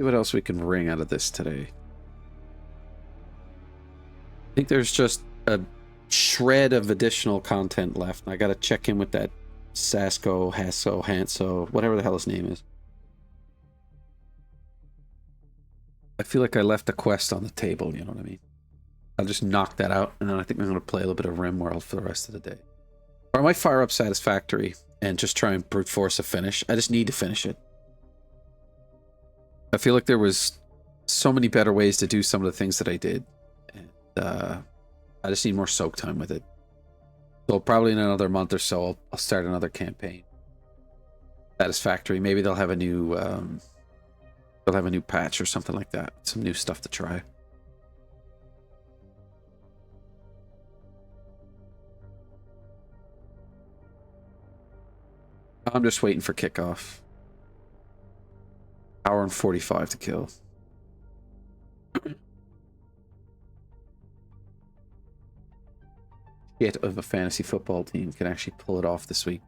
See what else we can wring out of this today. I think there's just a shred of additional content left. I gotta check in with that Sasko, Hasso, Hanso, whatever the hell his name is. I feel like I left a quest on the table, you know what I mean? I'll just knock that out, and then I think I'm going to play a little bit of RimWorld for the rest of the day. Or I might fire up Satisfactory and just try and brute force a finish. I just need to finish it. I feel like there was so many better ways to do some of the things that I did. And I just need more soak time with it. So probably in another month or so, I'll start another campaign. Satisfactory. Maybe they'll have a new patch or something like that. Some new stuff to try. I'm just waiting for kickoff. Hour and 45 to kill. Shit of a fantasy football team can actually pull it off this week.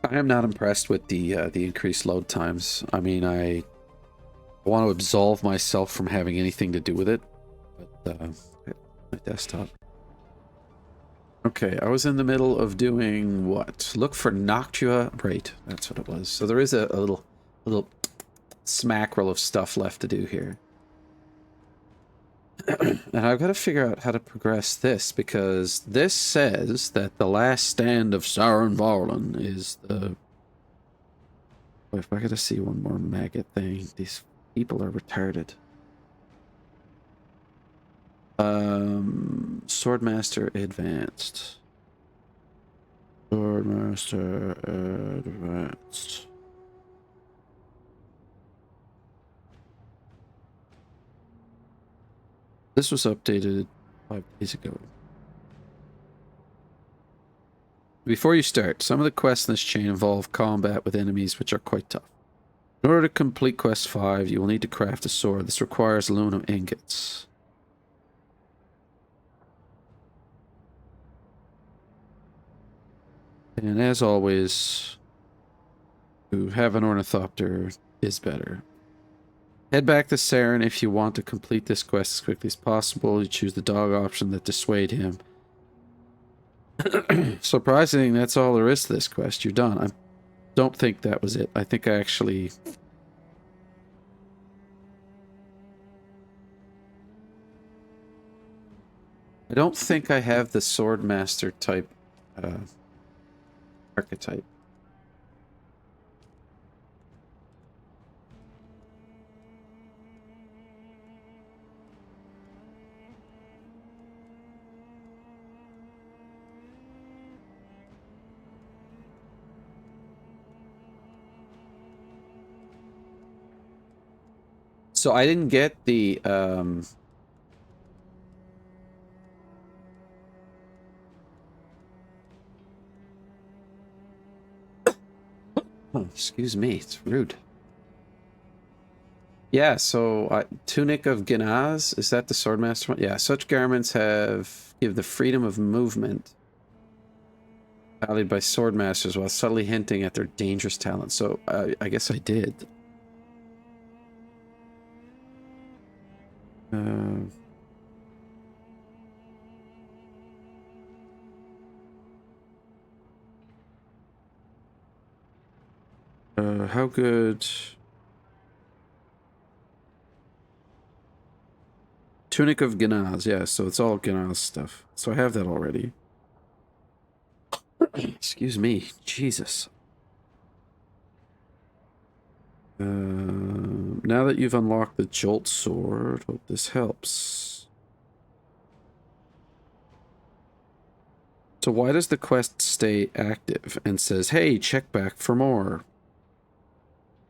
I am not impressed with the increased load times. I mean, I want to absolve myself from having anything to do with it, but my desktop. Okay, I was in the middle of doing what? Look for Noctua. Right, that's what it was. So there is a little smackerel of stuff left to do here. And I've got to figure out how to progress this, because this says that the last stand of Sauron Varlin is the... Wait, if I gotta see one more maggot thing. These people are retarded. Swordmaster Advanced. Swordmaster Advanced. This was updated 5 days ago. Before you start, some of the quests in this chain involve combat with enemies which are quite tough. In order to complete quest 5, you will need to craft a sword. This requires aluminum ingots. And as always, to have an ornithopter is better. Head back to Saren if you want to complete this quest as quickly as possible. You choose the dog option that dissuade him. Surprising, that's all there is to this quest. You're done. I don't think that was it. I think I actually... I don't think I have the Swordmaster type archetype. So I didn't get the oh, excuse me, it's rude. Yeah, so Tunic of Ginaz, is that the Swordmaster one? Yeah, such garments give the freedom of movement valued by Swordmasters while subtly hinting at their dangerous talent. So I guess I did. How good... Tunic of Ginaz, yeah, so it's all Ginaz stuff. So I have that already. Excuse me, Jesus. Now that you've unlocked the Jolt Sword, hope this helps. So why does the quest stay active and says, hey, check back for more?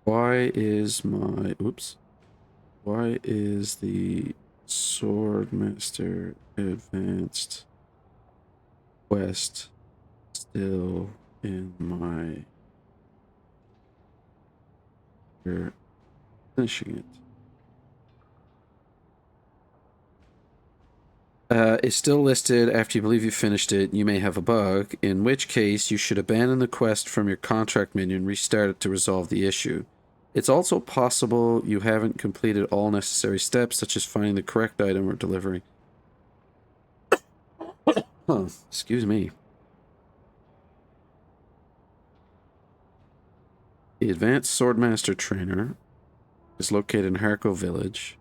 Why is my... Oops. Why is the Swordmaster Advanced quest still in my... You're finishing it. is still listed after you believe you finished it. You may have a bug, in which case you should abandon the quest from your contract menu and restart it to resolve the issue. It's also possible you haven't completed all necessary steps, such as finding the correct item or delivering. Huh, excuse me. The Advanced Swordmaster Trainer is located in Harco Village.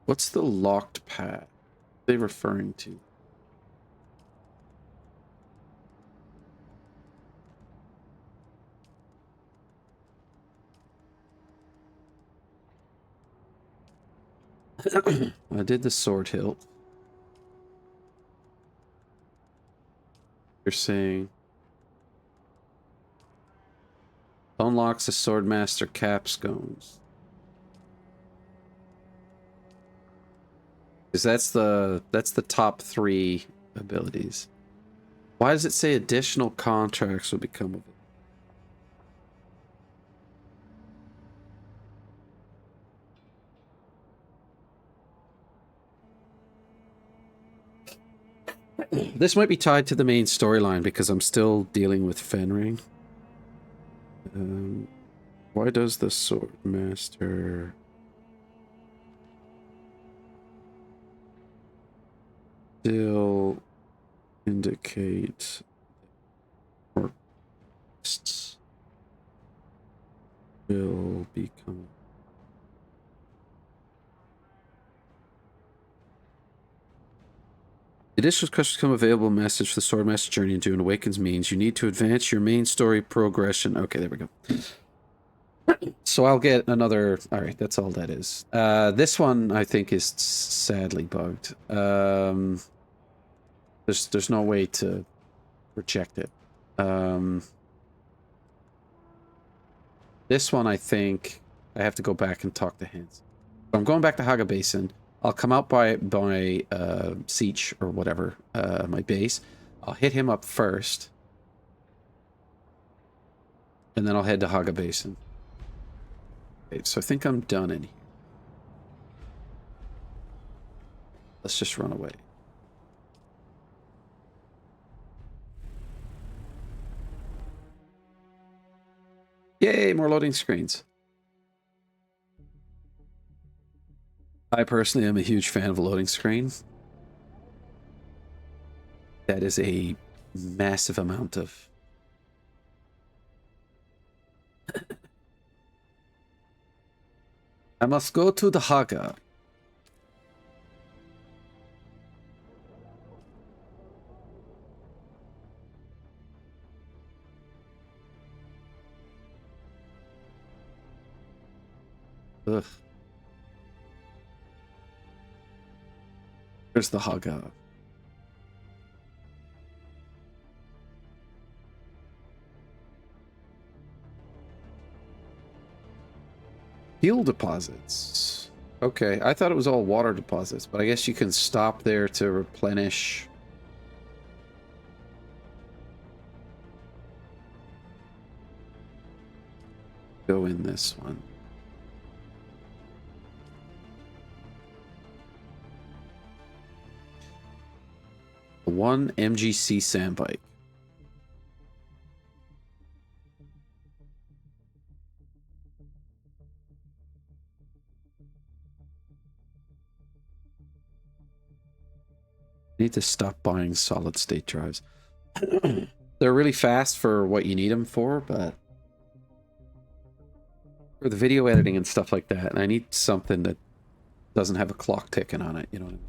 What's the locked path? What are they referring to? I did the sword hilt. You're saying unlocks the Swordmaster capstones. Because that's the top 3 abilities. Why does it say additional contracts will become available? This might be tied to the main storyline because I'm still dealing with Fenring. Why does the Swordmaster still indicate more quests will become? Additional quests become available. Message for the Swordmaster Journey in Dune Awakens means you need to advance your main story progression. Okay, there we go. So I'll get another. All right, that's all that is. This one I think is sadly bugged. There's no way to reject it. This one I think I have to go back and talk to Hans. So I'm going back to Haga Basin. I'll come out by Siege or whatever, my base. I'll hit him up first. And then I'll head to Haga Basin. Okay, so I think I'm done in here. Let's just run away. Yay, more loading screens. I personally am a huge fan of a loading screen. That is a massive amount of... I must go to the Haga. Ugh. There's the Haga. Fuel deposits. Okay, I thought it was all water deposits, but I guess you can stop there to replenish. Go in this one. One MGC sand bike. Need to stop buying solid state drives. They're really fast for what you need them for, but for the video editing and stuff like that, and I need something that doesn't have a clock ticking on it, you know what I mean?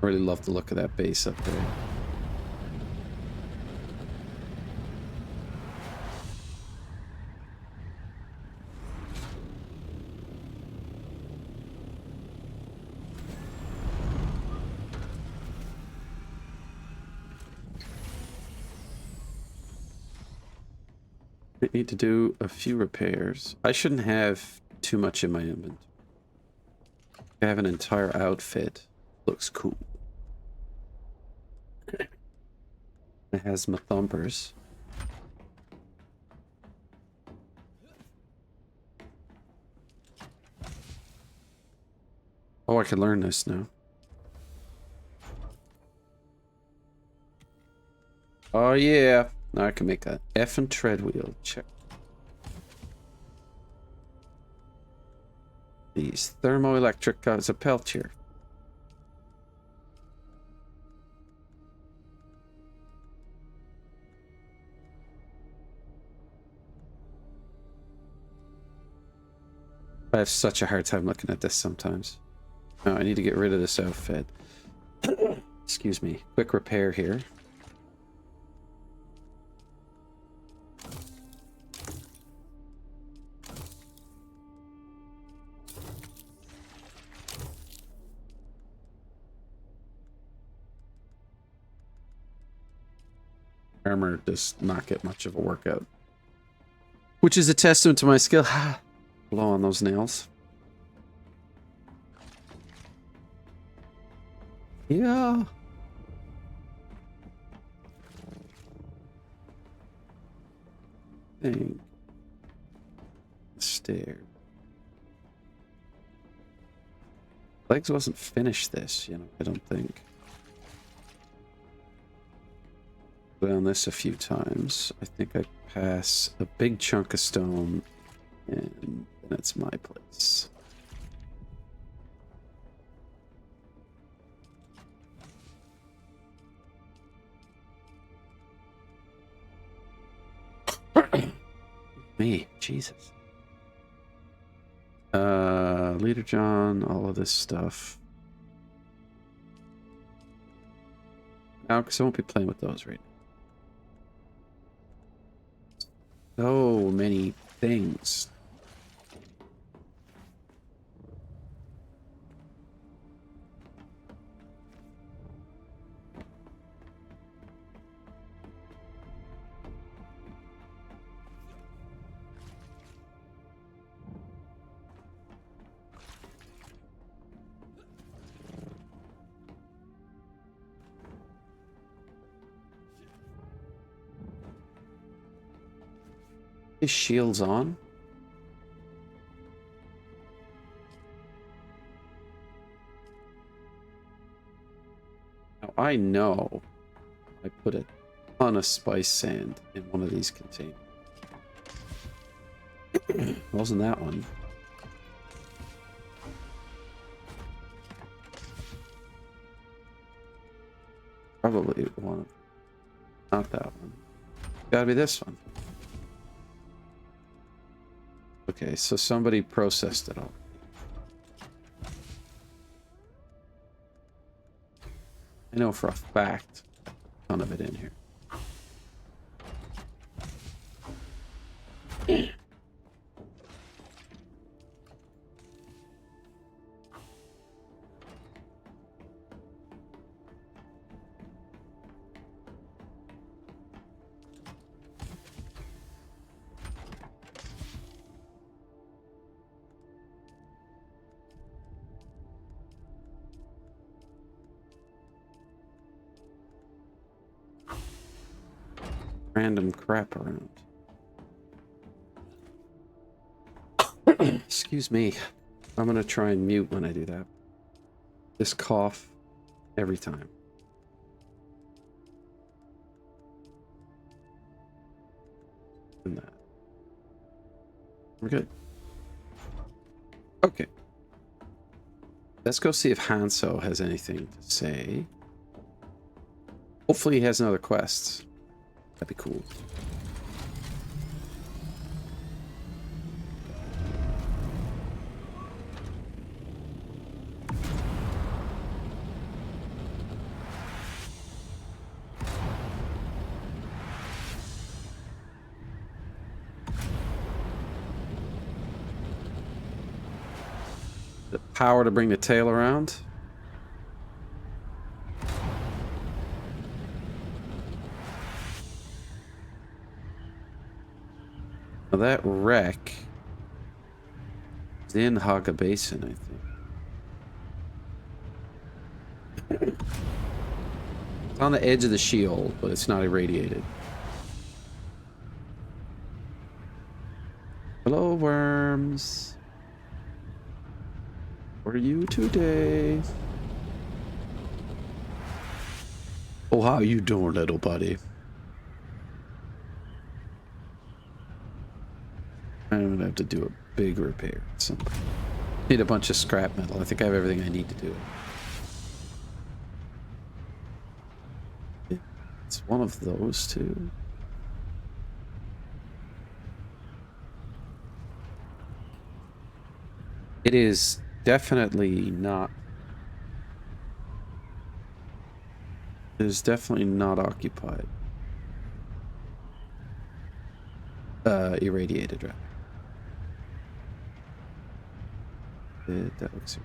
I really love the look of that base up there. need to do a few repairs. I shouldn't have too much in my inventory. I have an entire outfit. Looks cool. It has my thumpers. Oh, I can learn this now. Oh, yeah. Now I can make that effing tread wheel. Check. These thermoelectric as a Peltier. I have such a hard time looking at this sometimes. No, I need to get rid of this outfit. Excuse me. Quick repair here. Armor does not get much of a workout. Which is a testament to my skill. Blow on those nails. Yeah. Thing. Stair. Legs wasn't finished this, you know, I don't think. On this a few times. I think I pass a big chunk of stone and then it's my place. Me, Jesus. Leader John, all of this stuff. Now, because I won't be playing with those right now. So many things. His shield's on. Now I know I put a ton of spice sand in one of these containers. Wasn't that one? Probably one of them. Not that one. Gotta be this one. Okay, so somebody processed it all. I know for a fact a ton of it in here. Random crap around. Excuse me. I'm gonna try and mute when I do that. This cough every time. And that. We're good. Okay. Let's go see if Hanso has anything to say. Hopefully he has another quest. That'd be cool. The power to bring the tail around. Now that wreck is in Haga Basin, I think. It's on the edge of the Sheol, but it's not irradiated. Hello, worms. What are you today? Oh, how you doing, little buddy? I'm gonna have to do a big repair. Need a bunch of scrap metal. I think I have everything I need to do it. It's one of those two. It is definitely not. It is definitely not occupied. Irradiated, right? That looks.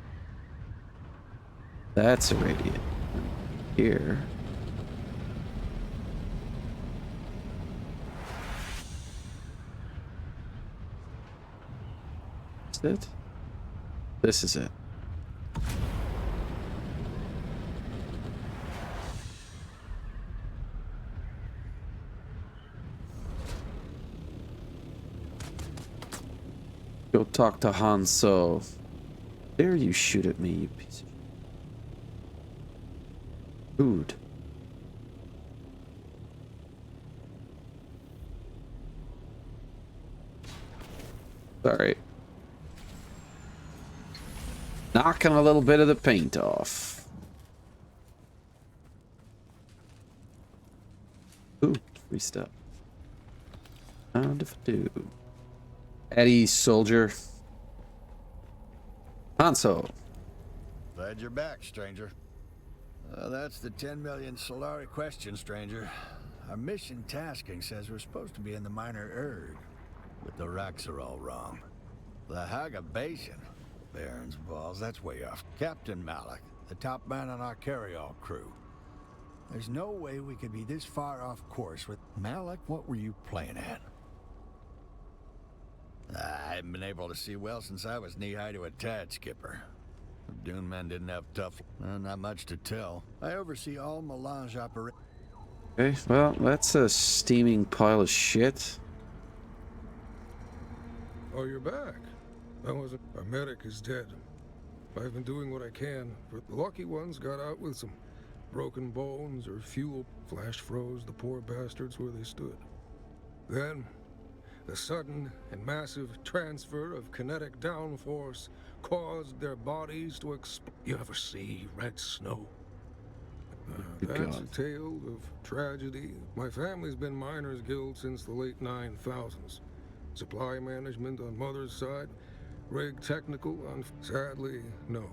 That's irradiated. Here. Is it? This is it. Go talk to Hanso. Dare you shoot at me, you piece of food. Sorry. Knocking a little bit of the paint off. Ooh, free stuff. Pound of do. Eddie, soldier. Hanso. Glad you're back, stranger. That's the 10 million Solari question, stranger. Our mission tasking says we're supposed to be in the minor Erd, but the rocks are all wrong. The Haga Basin. Baron's balls, that's way off. Captain Malik, the top man on our carry-all crew. There's no way we could be this far off course with... Malik, what were you playing at? I haven't been able to see well since I was knee-high to a tad, Skipper. The Dune men didn't have tough... not much to tell. I oversee all melange operations. Okay, well, that's a steaming pile of shit. Oh, you're back. I wasn't... Our medic is dead. I've been doing what I can, but the lucky ones got out with some broken bones or fuel. Flash froze the poor bastards where they stood. Then, the sudden and massive transfer of kinetic downforce caused their bodies to explode. You ever see red snow? That's a tale of tragedy. My family's been Miners Guild since the late 9000s. Supply management on mother's side, rig technical on... Sadly, no.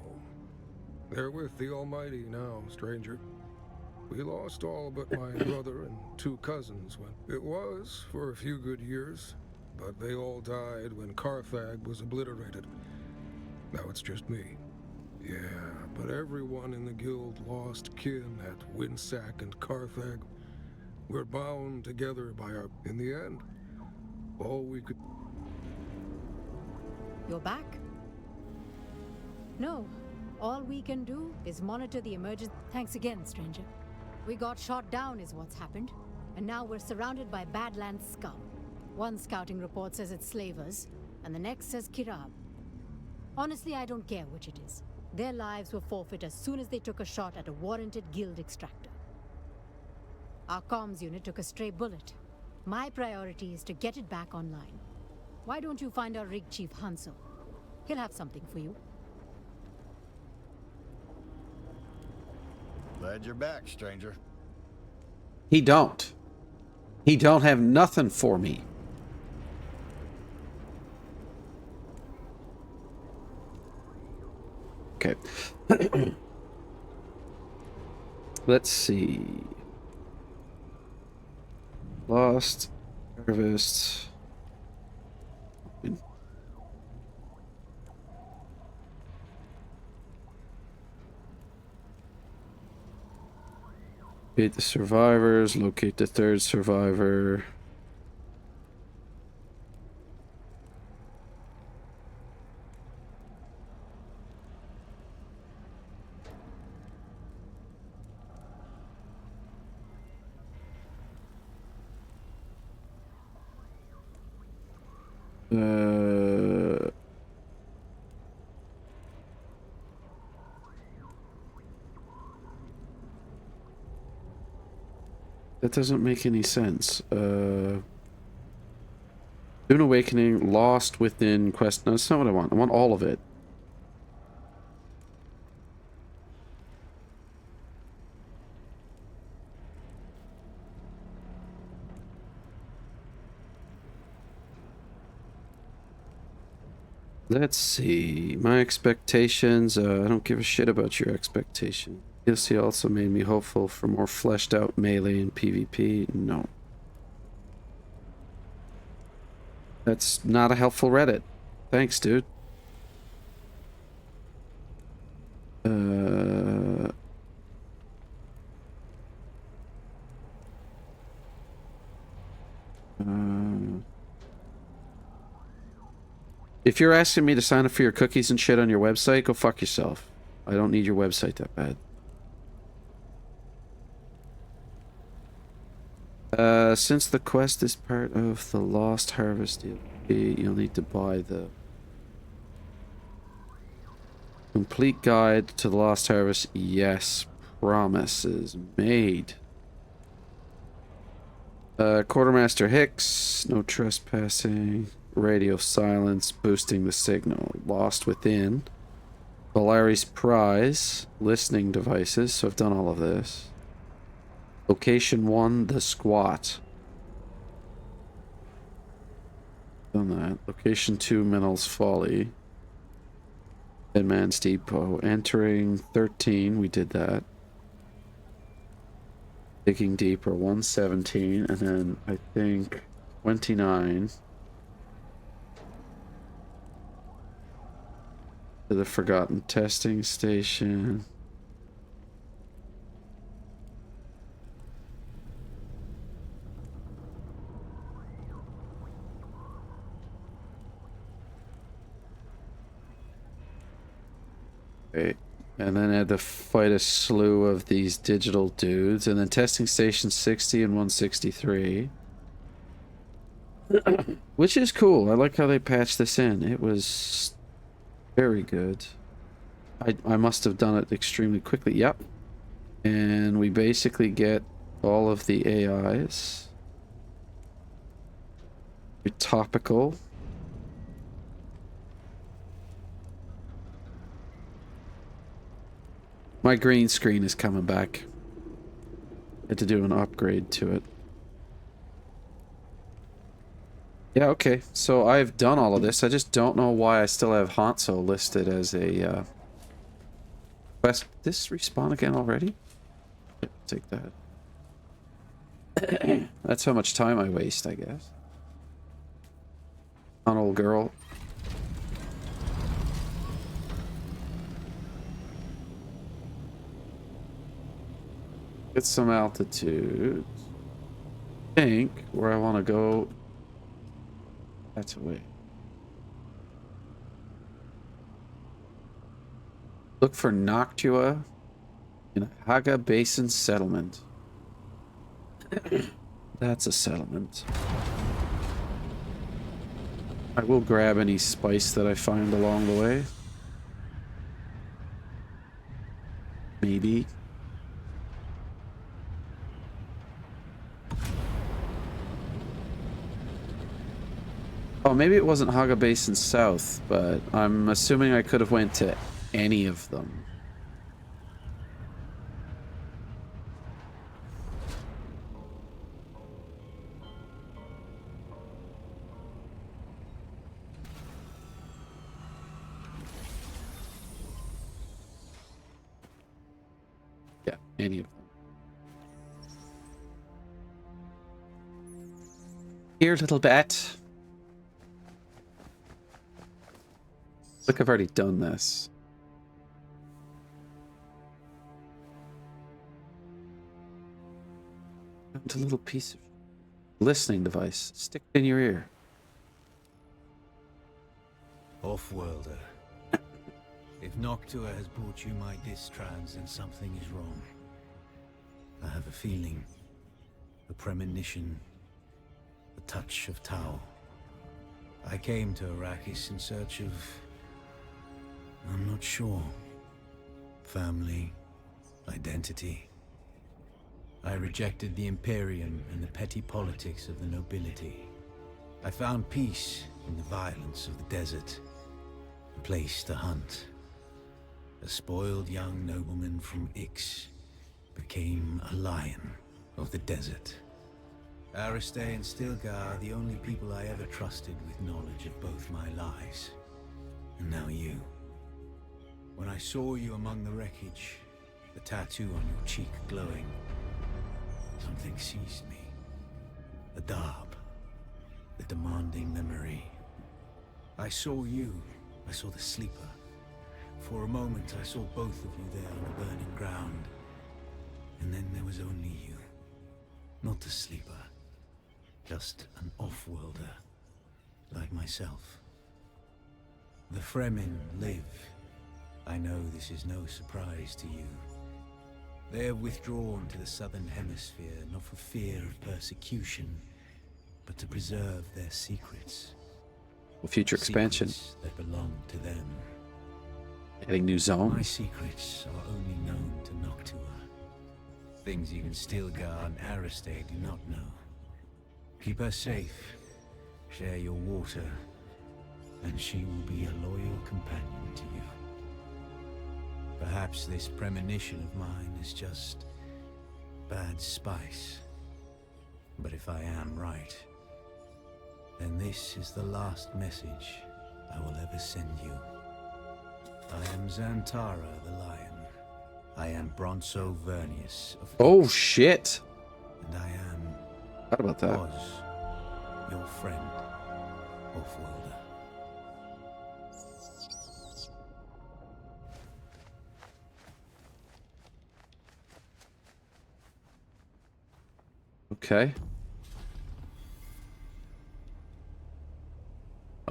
They're with the Almighty now, stranger. We lost all but my brother and 2 cousins when... It was for a few good years, but they all died when Carthag was obliterated. Now it's just me. Yeah, but everyone in the guild lost kin at Winsack and Carthag. We're bound together by our... In the end, all we could... You're back? No. All we can do is monitor the emergence... Thanks again, stranger. We got shot down is what's happened. And now we're surrounded by Badlands scum. One scouting report says it's slavers, and the next says Kirab. Honestly, I don't care which it is. Their lives were forfeit as soon as they took a shot at a warranted guild extractor. Our comms unit took a stray bullet. My priority is to get it back online. Why don't you find our rig chief Hanso? He'll have something for you. Glad you're back, stranger. He don't. He don't have nothing for me. Okay. Let's see. Lost. Harvest. Locate the survivors. Locate the 3rd survivor. That doesn't make any sense. Dune Awakening, Lost Within, Quest. No, that's not what I want. I want all of it. Let's see. My expectations. I don't give a shit about your expectation. DLC also made me hopeful for more fleshed out melee and PvP. No. That's not a helpful Reddit. Thanks, dude. If you're asking me to sign up for your cookies and shit on your website, go fuck yourself. I don't need your website that bad. Since the quest is part of the Lost Harvest DLC, you'll need to buy the complete guide to the Lost Harvest. Yes, promises made. Quartermaster Hicks, no trespassing. Radio silence, boosting the signal. Lost Within. Valari's Prize, listening devices. So I've done all of this. Location 1, the squat. Done that. Location 2, Minnell's Folly. Dead Man's Depot. Entering 13, we did that. Digging Deeper, 117, and then I think 29. To the Forgotten Testing Station. Okay. And then I had to fight a slew of these digital dudes. And then Testing Station 60 and 163. Which is cool. I like how they patched this in. It was very good. I must have done it extremely quickly. Yep. And we basically get all of the AIs. Very topical. My green screen is coming back. Had to do an upgrade to it. Yeah, okay. So I've done all of this. I just don't know why I still have Hanzo listed as a quest. This respawn again already? Yeah, take that. That's how much time I waste, I guess. On old girl. Get some altitude. I think where I want to go. That's away. Look for Noctua in Haga Basin Settlement. That's a settlement. I will grab any spice that I find along the way. Maybe. Oh, maybe it wasn't Haga Basin South, but I'm assuming I could have went to any of them. Yeah, any of them. Here, little bat. Look, I've already done this. Found a little piece of listening device. Stick it in your ear. Off-worlder. If Noctua has brought you my distrans, then something is wrong. I have a feeling, a premonition, a touch of Tau. I came to Arrakis in search of... I'm not sure. Family, identity. I rejected the Imperium and the petty politics of the nobility. I found peace in the violence of the desert, a place to hunt. A spoiled young nobleman from Ix became a lion of the desert. Aristay and Stilgar are the only people I ever trusted with knowledge of both my lives. And now you. When I saw you among the wreckage, the tattoo on your cheek glowing, something seized me. The Darb. The demanding memory. I saw you. I saw the Sleeper. For a moment, I saw both of you there on the burning ground. And then there was only you. Not the Sleeper. Just an off-worlder. Like myself. The Fremen live. I know this is no surprise to you. They have withdrawn to the southern hemisphere, not for fear of persecution, but to preserve their secrets. Well, future expansion. Secrets that belong to them. Adding new My zones. secrets are only known to Noctua. Things even Stilgar and Aristay do not know. Keep her safe, share your water, and she will be a loyal companion to you. Perhaps this premonition of mine is just bad spice. But if I am right, then this is the last message I will ever send you. I am Xantara the Lion. I am Bronso Vernius of Oh Ix, shit! and I am, What about that? was, your friend, Offworlder. Okay.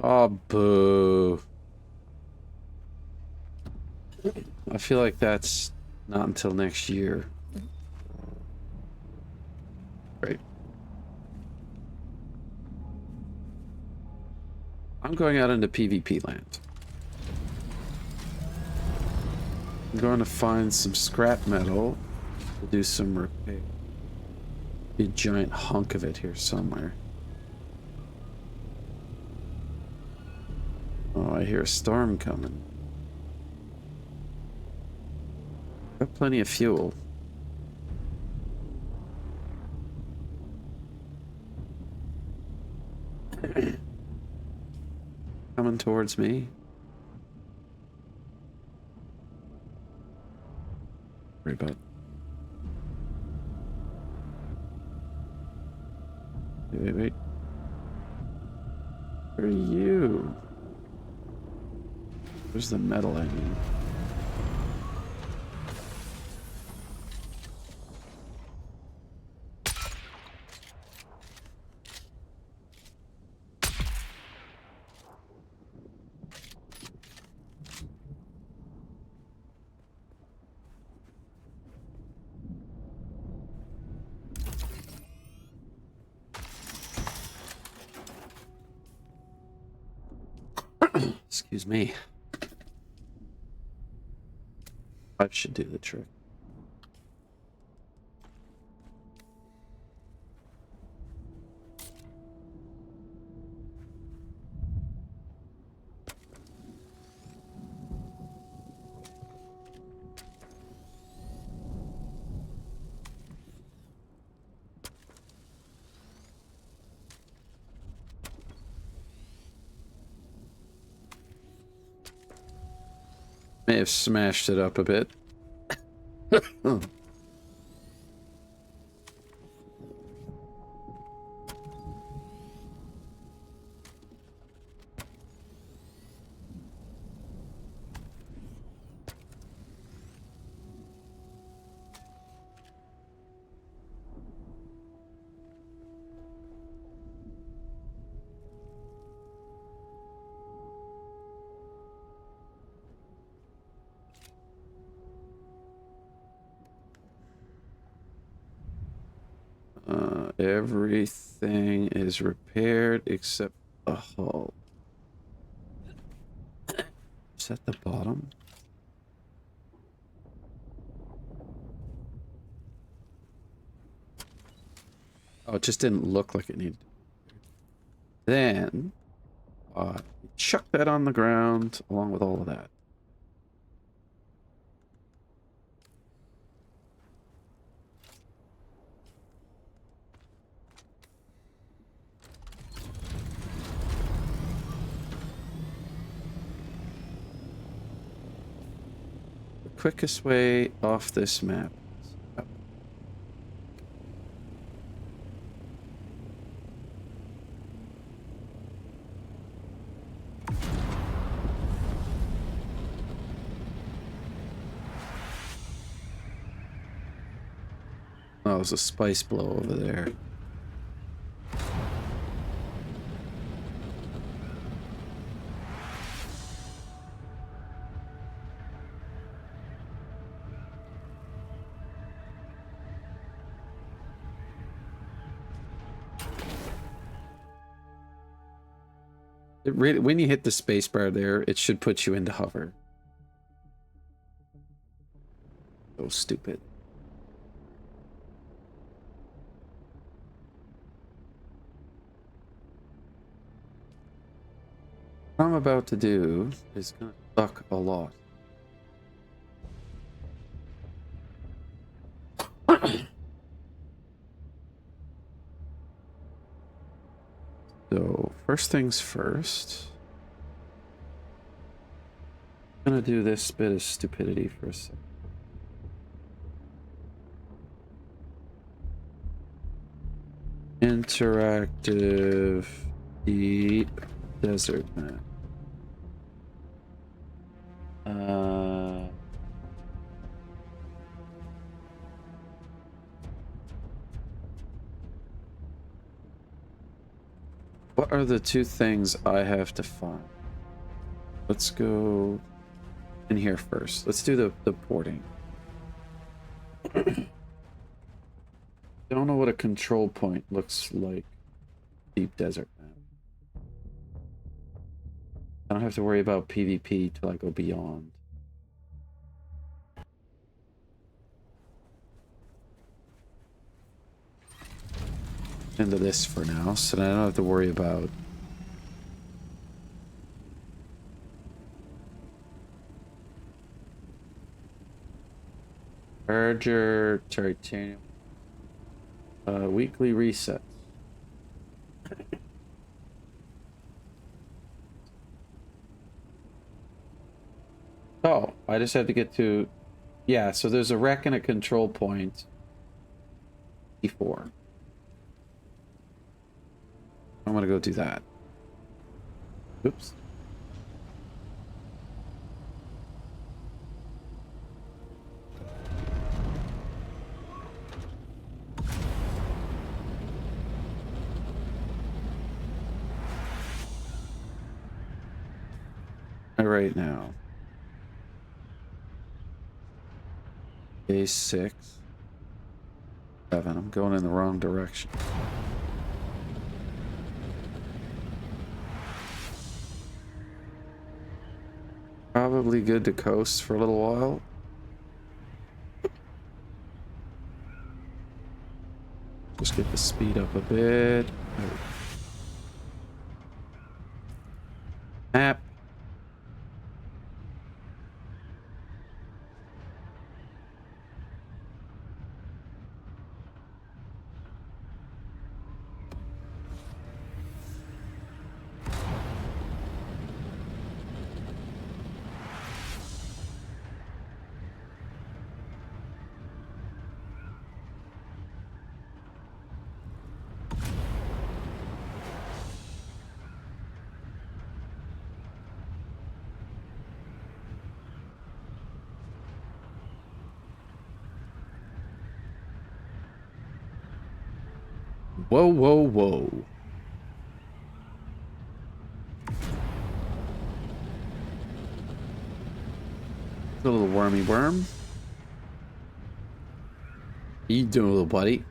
Oh, boo. I feel like that's not until next year. Right. I'm going out into PvP land. I'm going to find some scrap metal to do some repair. Be a giant hunk of it here somewhere. Oh, I hear a storm coming. Got plenty of fuel. Coming towards me. Worry about. Wait. Where are you? Where's the metal I need? Excuse me. I should do the trick. May have smashed it up a bit. Everything is repaired except the hull. Is that the bottom? Oh, it just didn't look like it needed. Then, chuck that on the ground along with all of that. The quickest way off this map is up. Oh, there's a spice blow over there. It really, when you hit the space bar there, it should put you into hover. So stupid. What I'm about to do is gonna suck a lot. So, first things first. I'm gonna do this bit of stupidity for a second. Interactive deep desert map. What are the two things I have to find? Let's go in here first. Let's do the porting. Don't know what a control point looks like. Deep desert map. I don't have to worry about PvP till I go beyond. Into this for now, so then I don't have to worry about Urger titanium. Weekly resets. Oh, I just have to get to, yeah, so there's a wreck and a control point. E4. I'm gonna go do that. Oops. Right now. A6. 7. I'm going in the wrong direction. Probably good to coast for a little while. Just get the speed up a bit. Map. Whoa, whoa, whoa. It's a little wormy worm. How you doing, little buddy?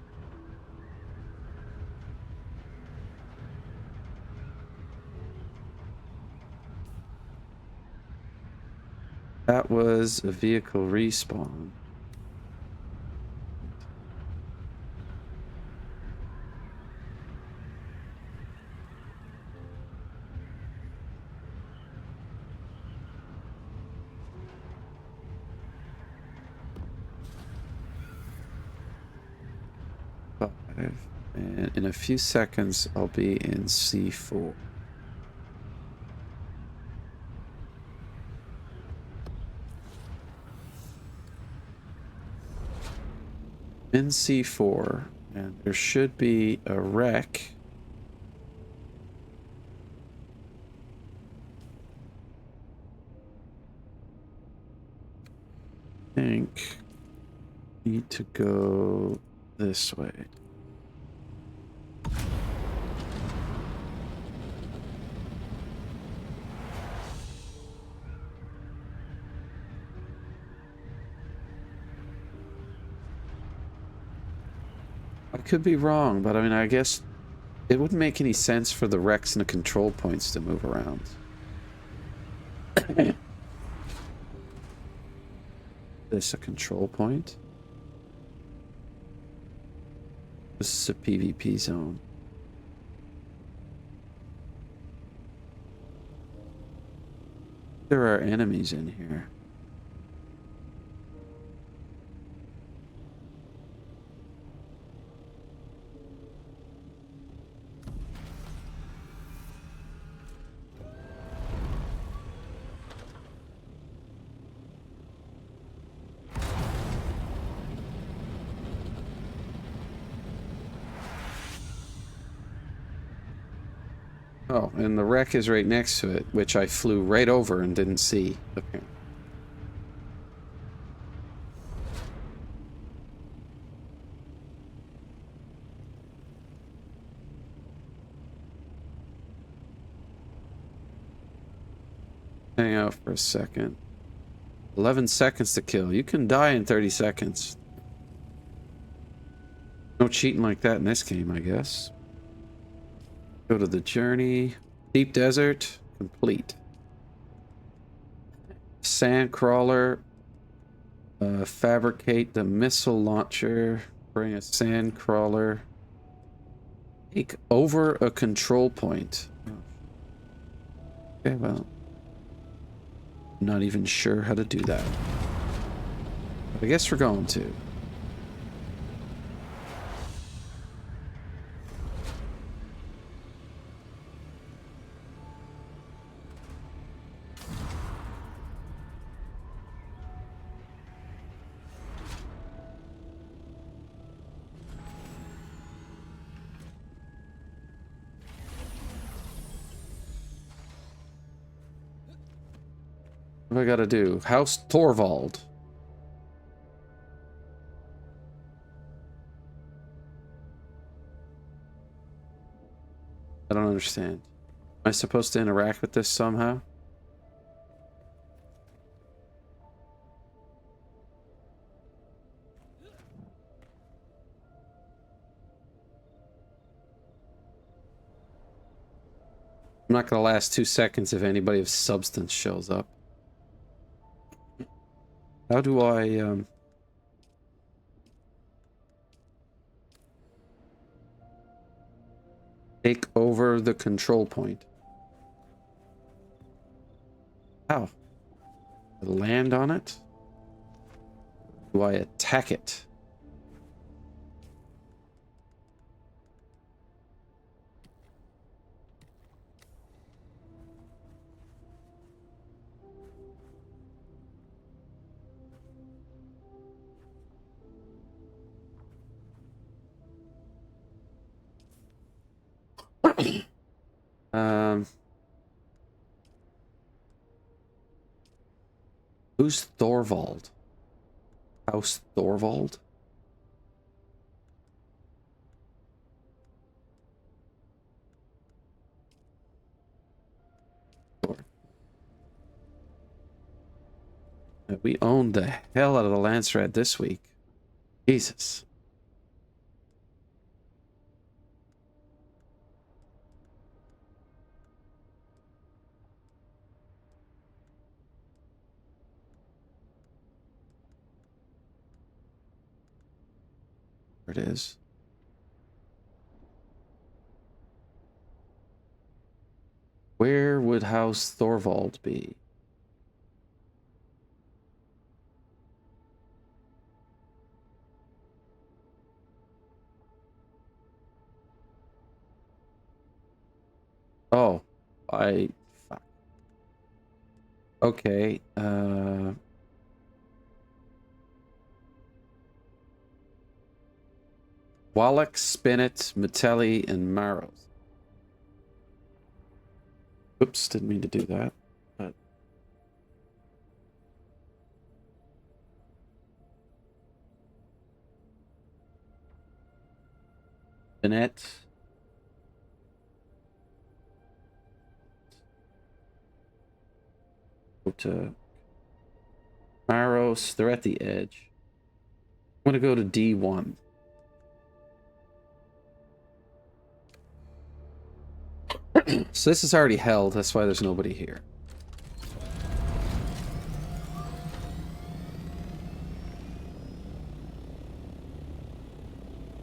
That was a vehicle respawn. And in a few seconds, I'll be in C4. In C4, and there should be a wreck. I think need to go this way. I could be wrong, but I mean, I guess it wouldn't make any sense for the wrecks and the control points to move around. This a control point? This is a PvP zone. There are enemies in here. Oh, and the wreck is right next to it, which I flew right over and didn't see. Okay. Hang out for a second. 11 seconds to kill. You can die in 30 seconds. No cheating like that in this game, I guess. Go to the journey. Deep desert. Complete. Sand crawler. Fabricate the missile launcher. Bring a sand crawler. Take over a control point. Okay, well. I'm not even sure how to do that. But I guess we're going to. What do I gotta do? House Thorvald. I don't understand. Am I supposed to interact with this somehow? I'm not gonna last 2 seconds if anybody of substance shows up. How do I, take over the control point? How? Land on it? Do I attack it? Um, who's Thorvald? House Thorvald? We owned the hell out of the Lance Rat this week. Jesus. There it is. Where would House Thorvald be? Oh, fuck. Okay, Wallach, Spinnet, Metelli, and Maros. Oops, didn't mean to do that. But Spinnet. Go to Maros. They're at the edge. I'm gonna go to D1. So this is already held. That's why there's nobody here.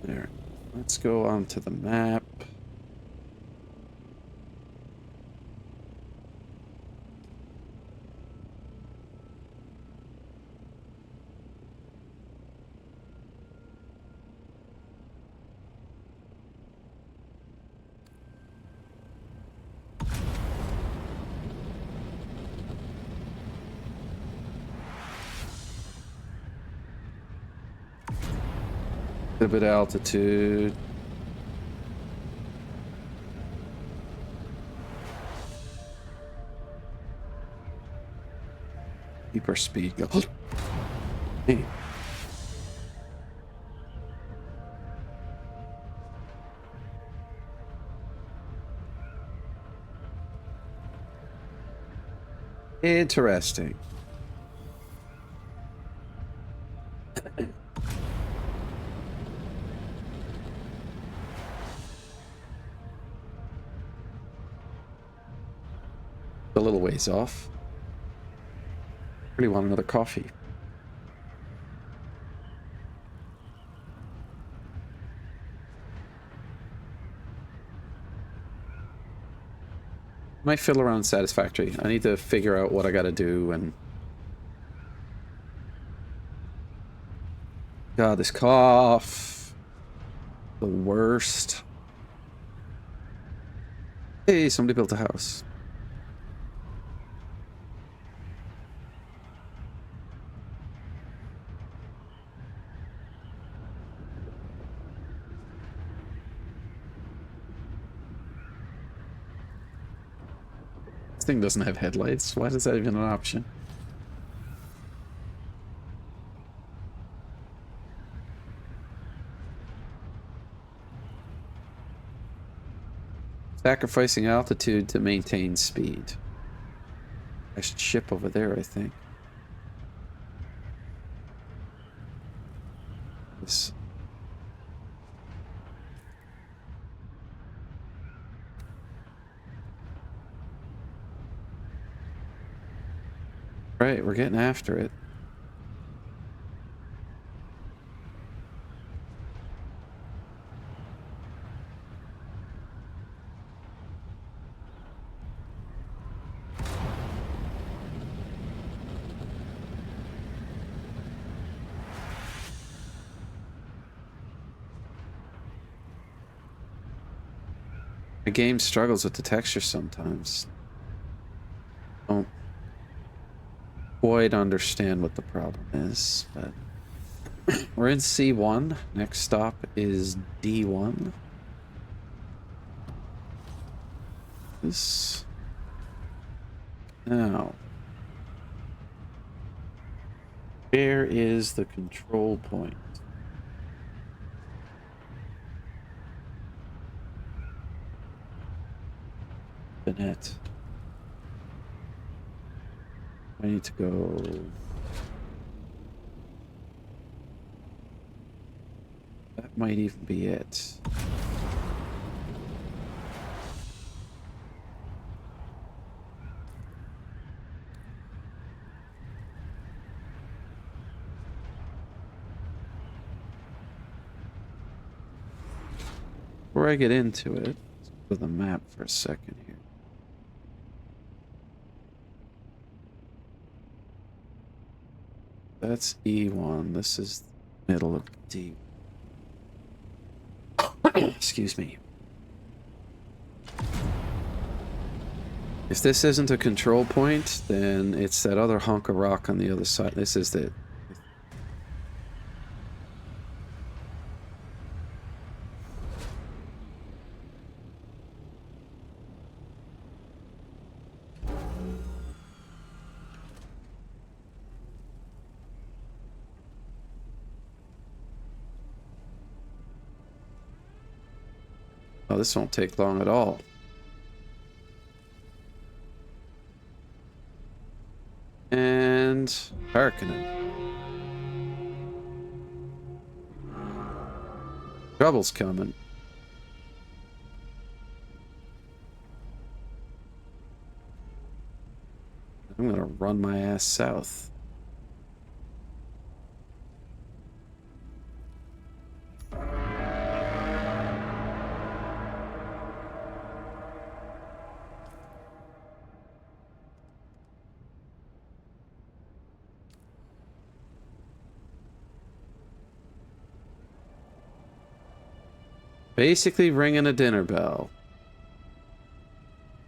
There. Let's go on to the map. A bit of altitude. Keep our speed going. Hey. Interesting. A little ways off. Really want another coffee. Might fiddle around Satisfactory. I need to figure out what I gotta do and... God, this cough. The worst. Hey, somebody built a house. This thing doesn't have headlights. Why is that even an option? Sacrificing altitude to maintain speed. I should ship over there, I think. This. Right, we're getting after it. The game struggles with the texture sometimes. Don't quite understand what the problem is, but we're in C1. Next stop is D1. This now. Where is the control point? The net. I need to go. That might even be it. Before I get into it, let's go to the map for a second here. That's E1. This is the middle of D. Excuse me. If this isn't a control point, then it's that other hunk of rock on the other side. This is it. Oh, this won't take long at all. And Harkonnen. Trouble's coming. I'm gonna run my ass south. Basically ringing a dinner bell.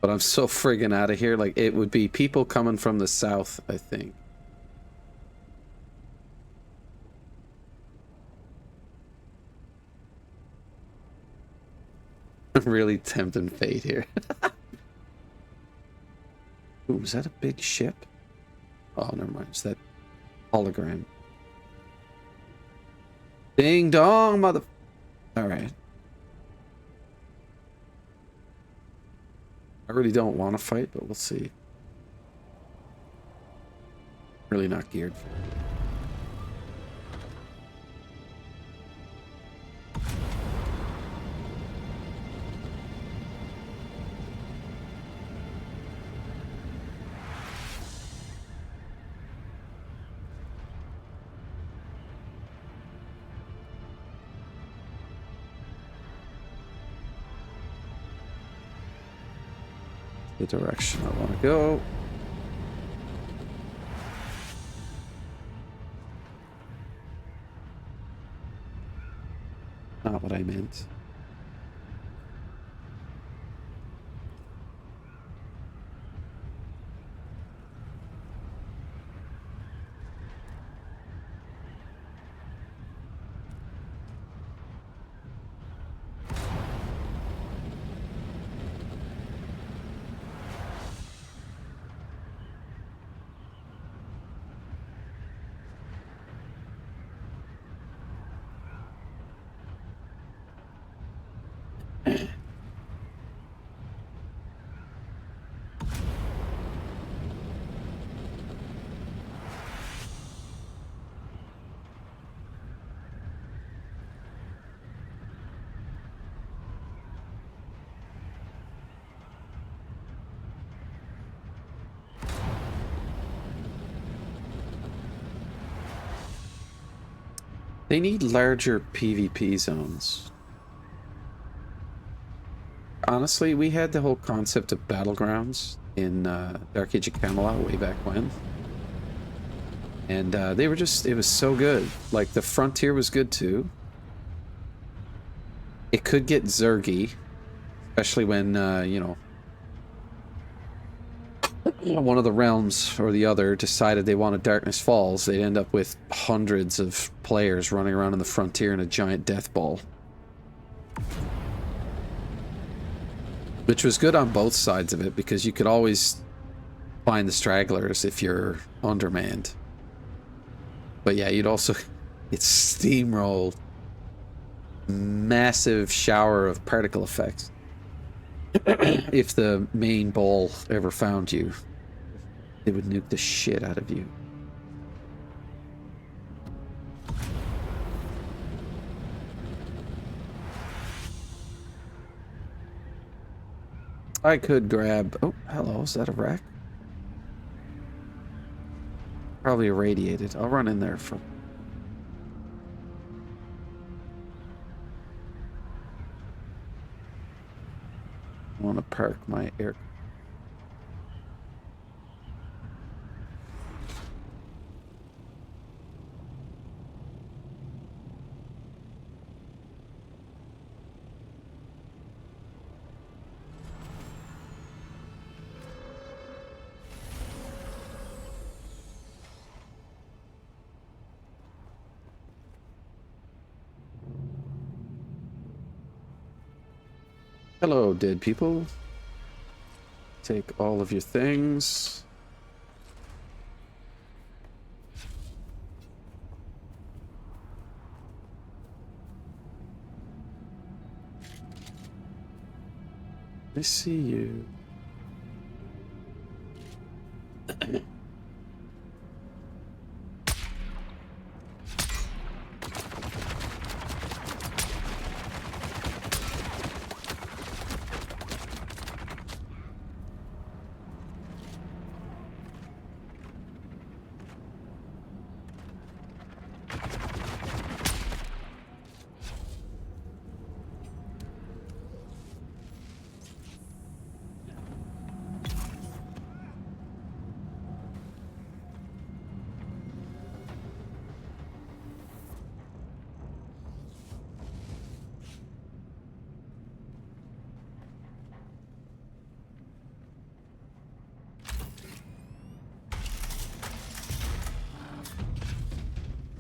But I'm so friggin' out of here. Like, it would be people coming from the south, I think. I'm really tempting fate here. Ooh, is that a big ship? Oh, never mind. It's that hologram. Ding dong, mother... Alright. I really don't want to fight, but we'll see. Really not geared for it. The direction I want to go. Not what I meant. They need larger PvP zones. Honestly, we had the whole concept of battlegrounds in Dark Age of Camelot way back when. And they were just, it was so good. Like, the Frontier was good too. It could get zergy, especially when, you know, one of the realms or the other decided they wanted Darkness Falls. They'd end up with hundreds of players running around in the Frontier in a giant death ball. Which was good on both sides of it, because you could always find the stragglers if you're undermanned. But yeah, you'd also get steamrolled. Massive shower of particle effects. If the main ball ever found you, they would nuke the shit out of you. I could grab... Oh, hello, is that a wreck? Probably irradiated. I'll run in there for... want to park my air. Hello, dead people. Take all of your things. I see you.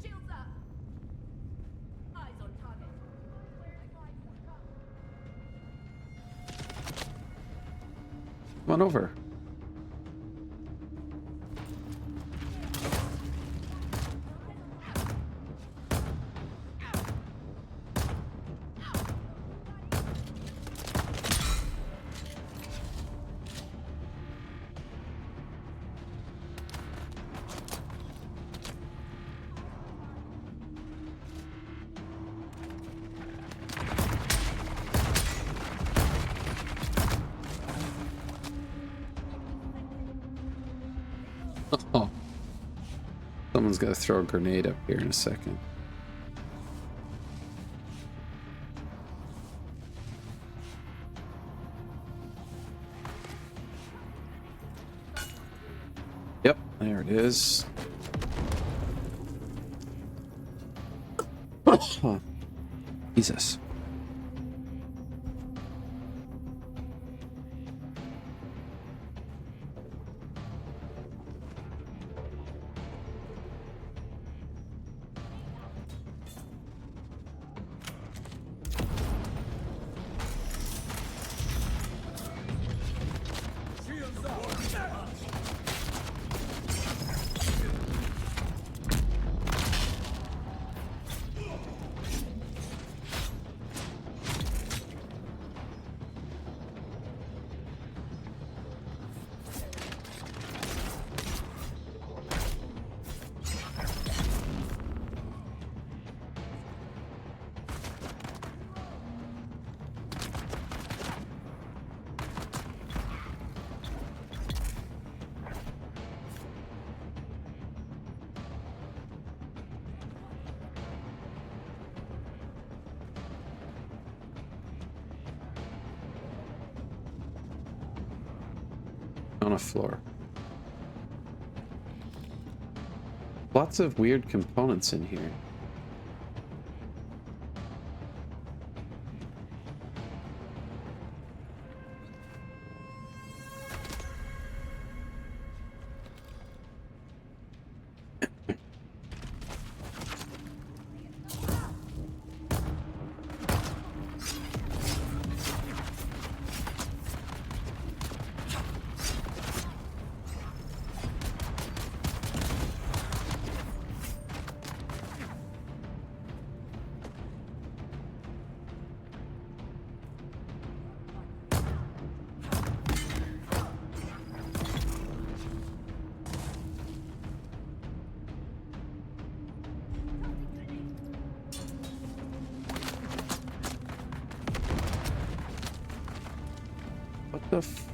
Shields up. Eyes on target. Come on over. Oh, someone's got to throw a grenade up here in a second. Yep, there it is. Oh, Jesus. On a floor. Lots of weird components in here. What the f...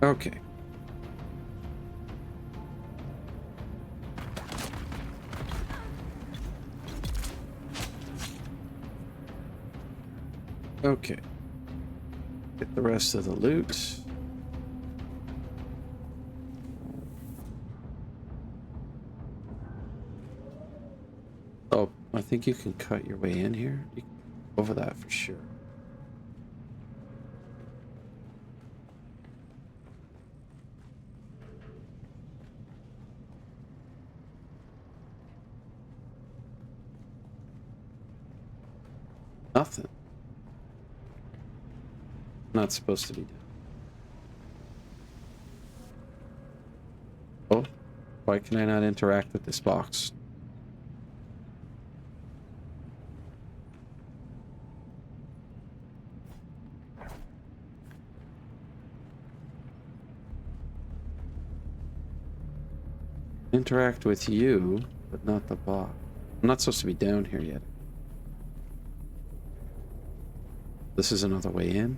Okay. Okay. Get the rest of the loot. Oh, I think you can cut your way in here. You can go over that for sure. Nothing. Not supposed to be done. Oh, why can I not interact with this box? Interact with you, but not the box. I'm not supposed to be down here yet. This is another way in.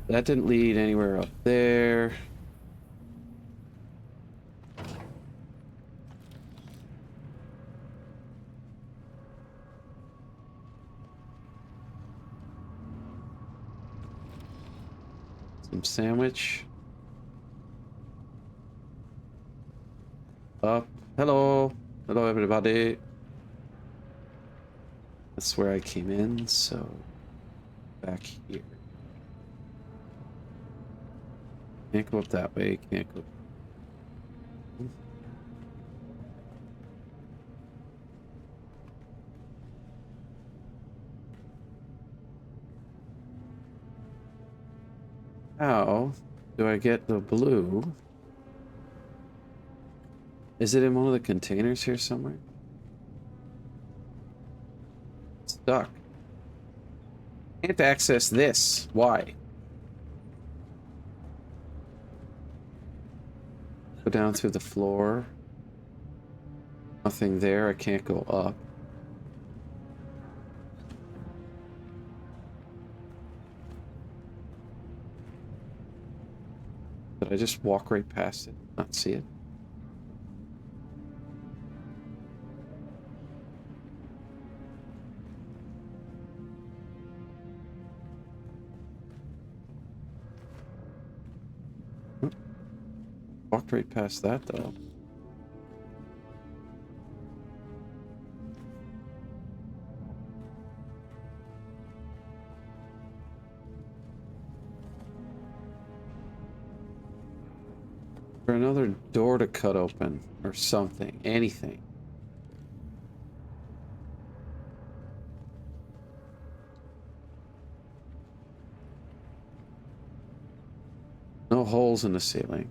That didn't lead anywhere up there. Some sandwich. Up. Hello. Hello, everybody. That's where I came in, so back here. Can't go up that way. Can't go. How do I get the blue? Is it in one of the containers here somewhere? Stuck. Can't access this. Why? Go down through the floor. Nothing there. I can't go up. Did I just walk right past it? Not see it? Walked right past that though. Or another door to cut open or something. Anything. No holes in the ceiling.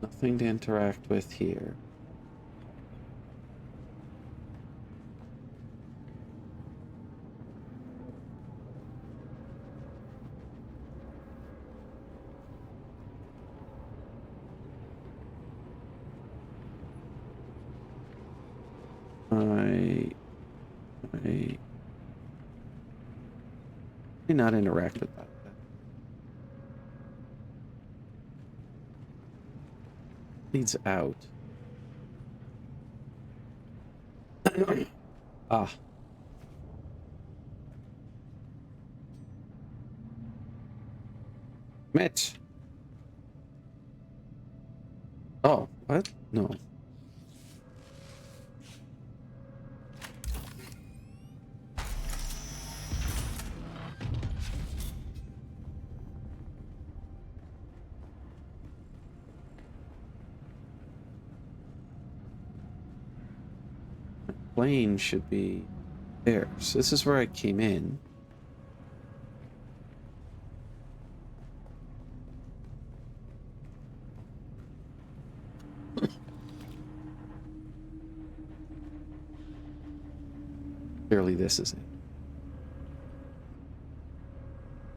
Nothing to interact with here. I not interact with that. Leads out. Ah. Mitch. Oh, what? No. Plane should be there. So this is where I came in. Clearly this is it.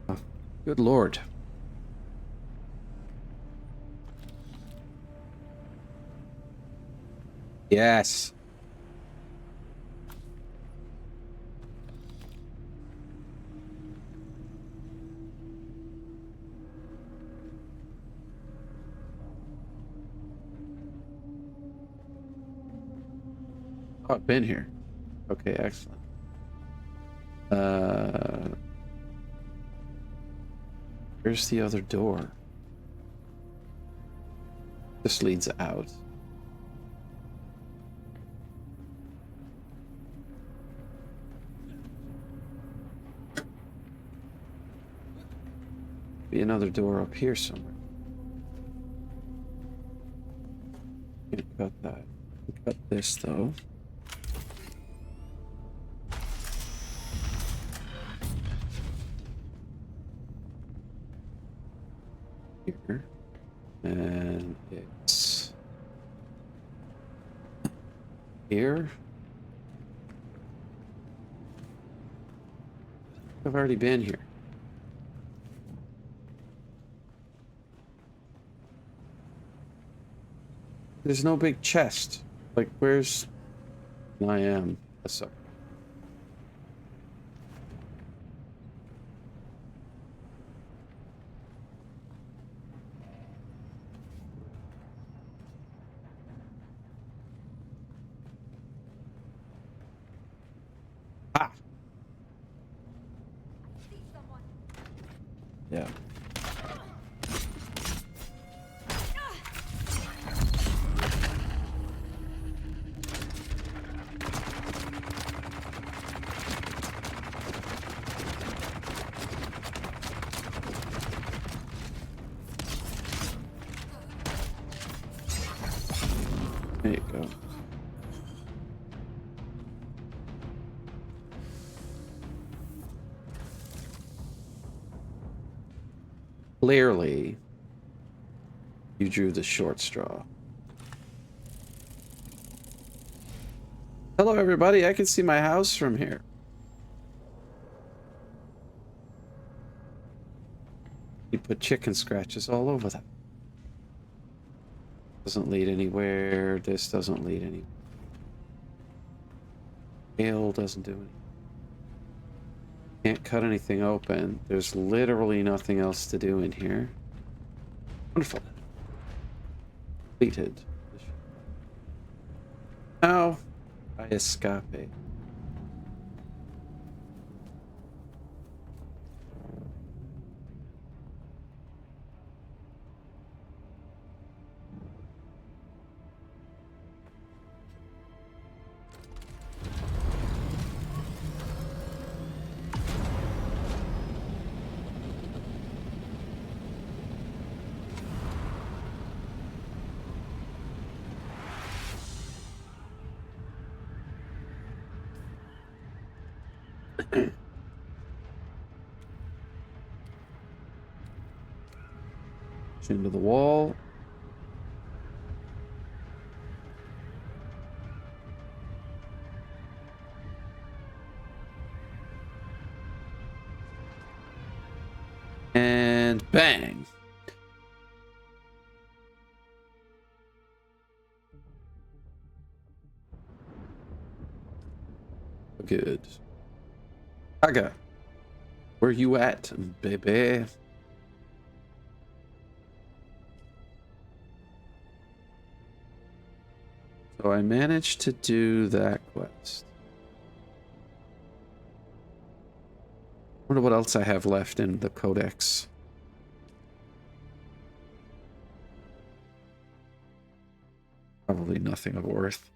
Oh, good lord. Yes. Oh, I've been here. Okay, excellent. Where's the other door? This leads out. Be another door up here somewhere. Can't cut that. Cut this though. Here. And it's here. I've already been here. There's no big chest. Like, where's... I am a sucker. Ah! See someone. Yeah. There you go. Clearly, you drew the short straw. Hello, everybody. I can see my house from here. You put chicken scratches all over that. Doesn't lead anywhere. This doesn't lead anywhere. Hail doesn't do anything. Can't cut anything open. There's literally nothing else to do in here. Wonderful. Completed. Now I escape. Into the wall. And bang. Good. Aga, where you at, baby? So I managed to do that quest. Wonder what else I have left in the codex. Probably nothing of worth.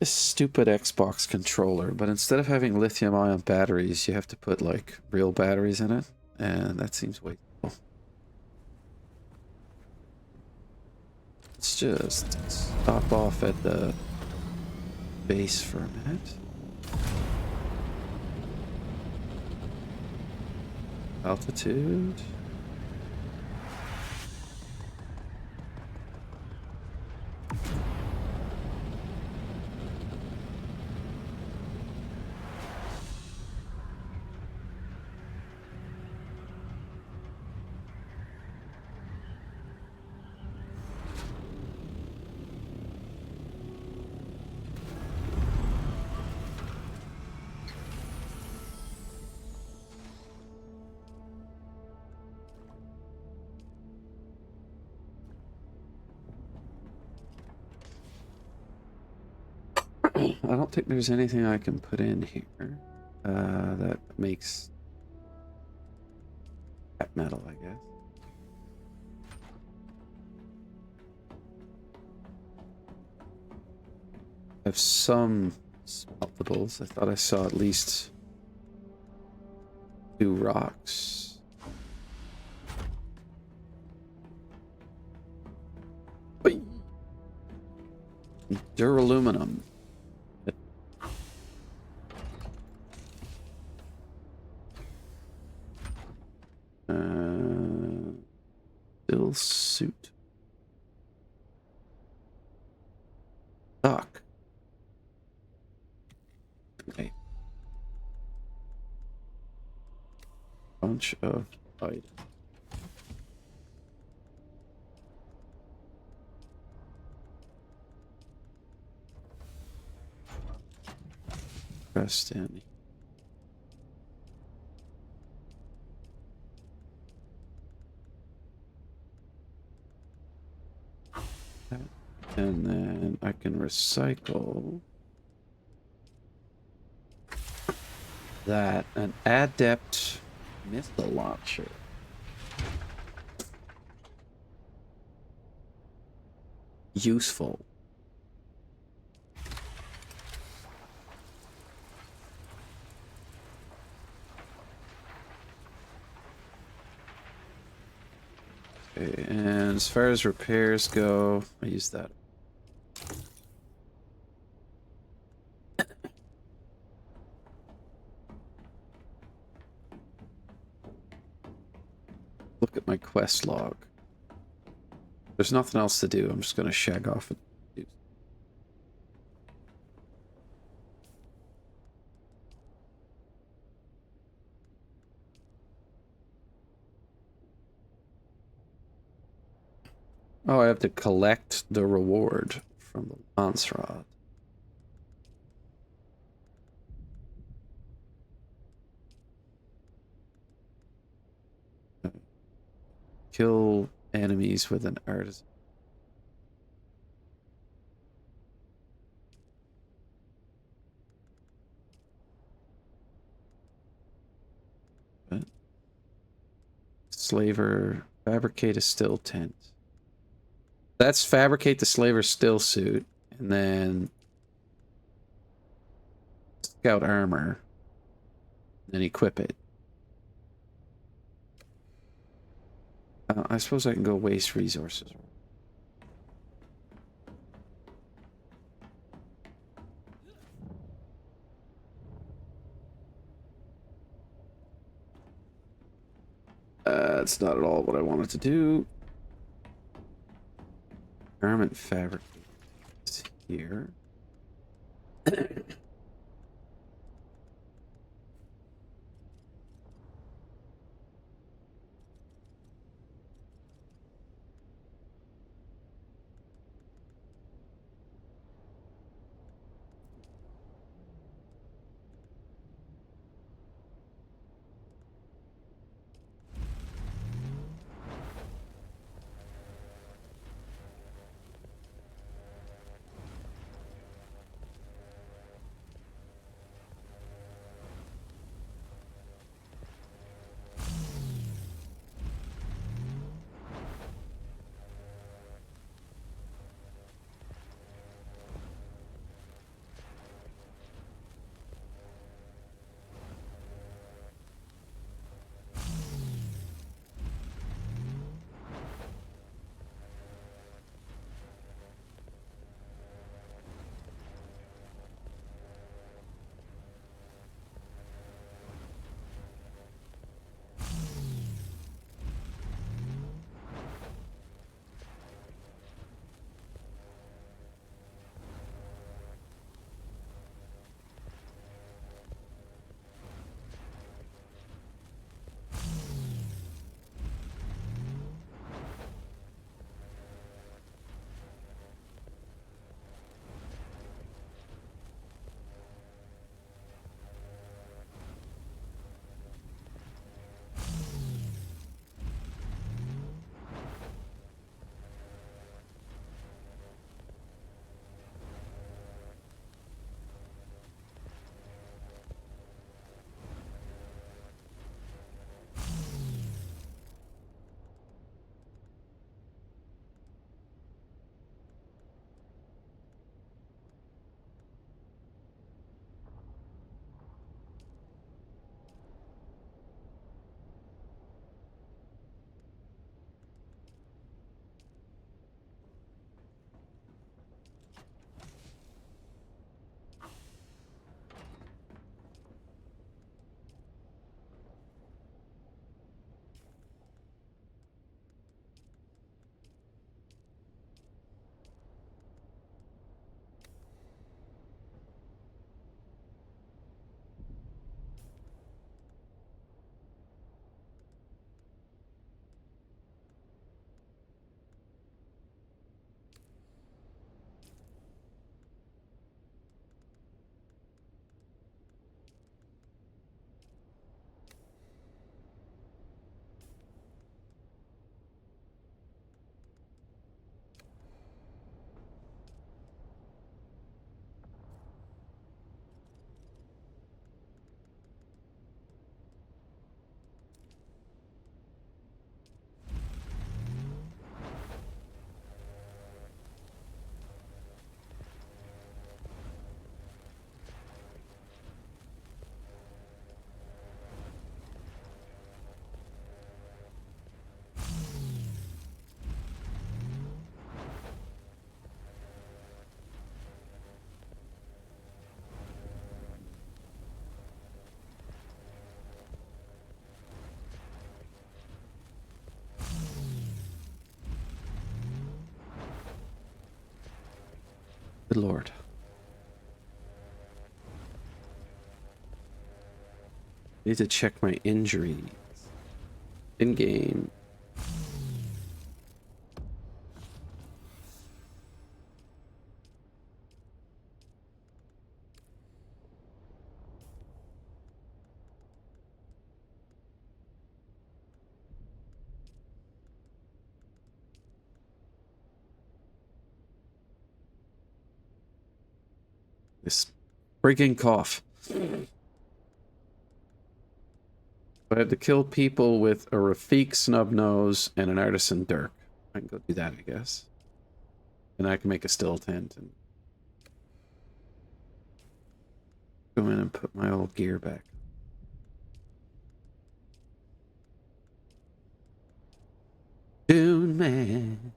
This stupid Xbox controller, but instead of having lithium-ion batteries, you have to put like real batteries in it, and that seems way cool. Let's just stop off at the base for a minute. Altitude. I don't think there's anything I can put in here that makes that metal, I guess. I have some smeltables. I thought I saw at least 2 rocks. Wait. Duraluminum. Still suit. Dock. Okay. Bunch of items. Pressed in. And then I can recycle that. An adept missile launcher. Useful. Okay, and as far as repairs go, I use that. Look at my quest log. There's nothing else to do. I'm just going to shag off and do. Oh, I have to collect the reward from the lance rod. Kill enemies with an artisan. Slaver, fabricate a still tent. That's fabricate the slaver still suit, and then scout armor, and then equip it. I suppose I can go waste resources. That's not at all what I wanted to do. Garment fabric is here. Good lord. Need to check my injuries. In game. This freaking cough. I have to kill people with a Rafik snub nose and an artisan dirk. I can go do that, I guess. And I can make a still tent and go in and put my old gear back. Dune man.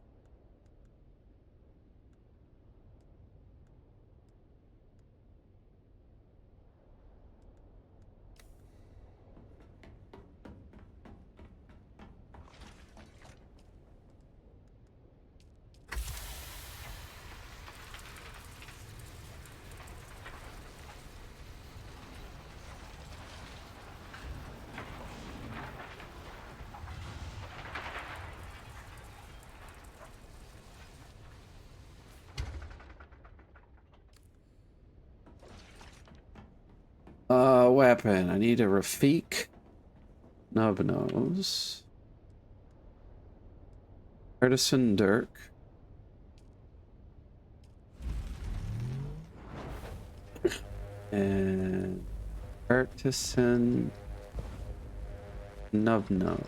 Weapon. I need a Rafik nub nose. Artisan dirk. And artisan nub nose.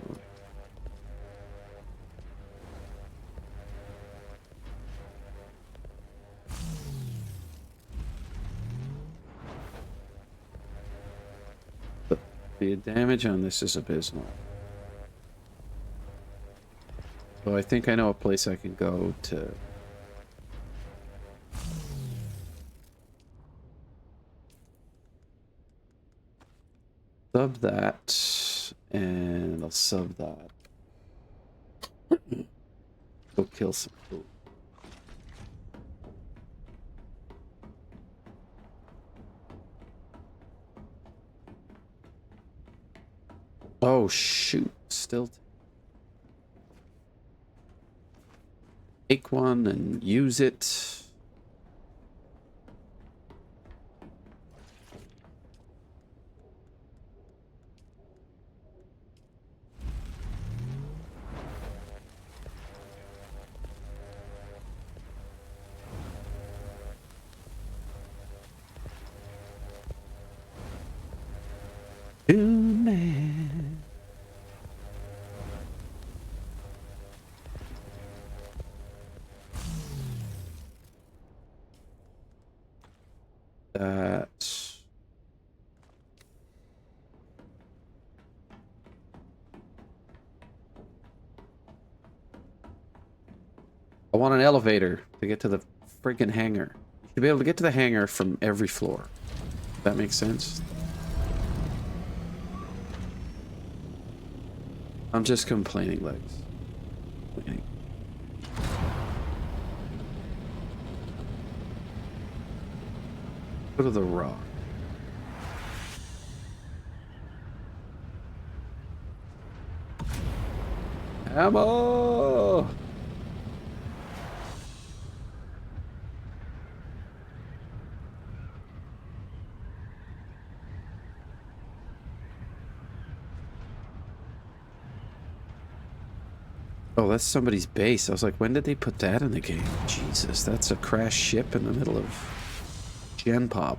The damage on this is abysmal. So I think I know a place I can go to. Sub that, and I'll sub that. Go kill some food. Oh shoot, still take one and use it. Dune man. That. I want an elevator to get to the friggin' hangar. You should be able to get to the hangar from every floor. That makes sense. I'm just complaining, legs. Complaining. Go to the rock. Ammo! Oh, that's somebody's base. I was like, when did they put that in the game? Jesus, that's a crashed ship in the middle of Gen Pop.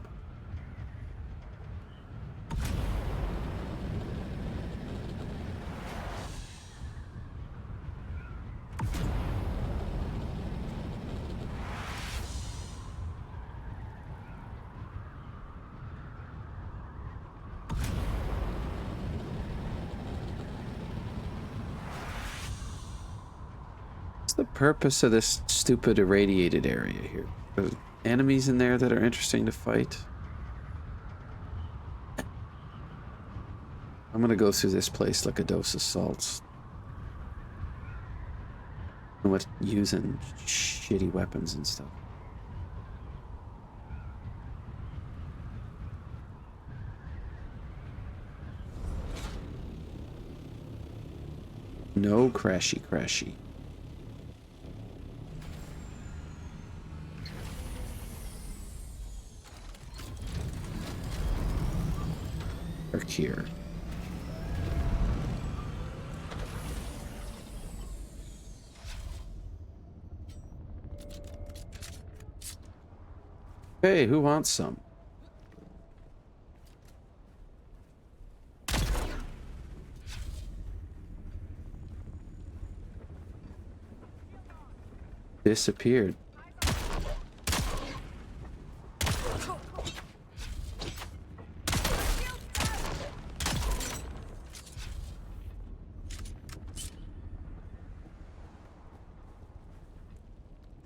The purpose of this stupid irradiated area here? There's enemies in there that are interesting to fight. I'm gonna go through this place like a dose of salts. And with using shitty weapons and stuff. No crashy crashy. Work here. Hey, who wants some? Disappeared.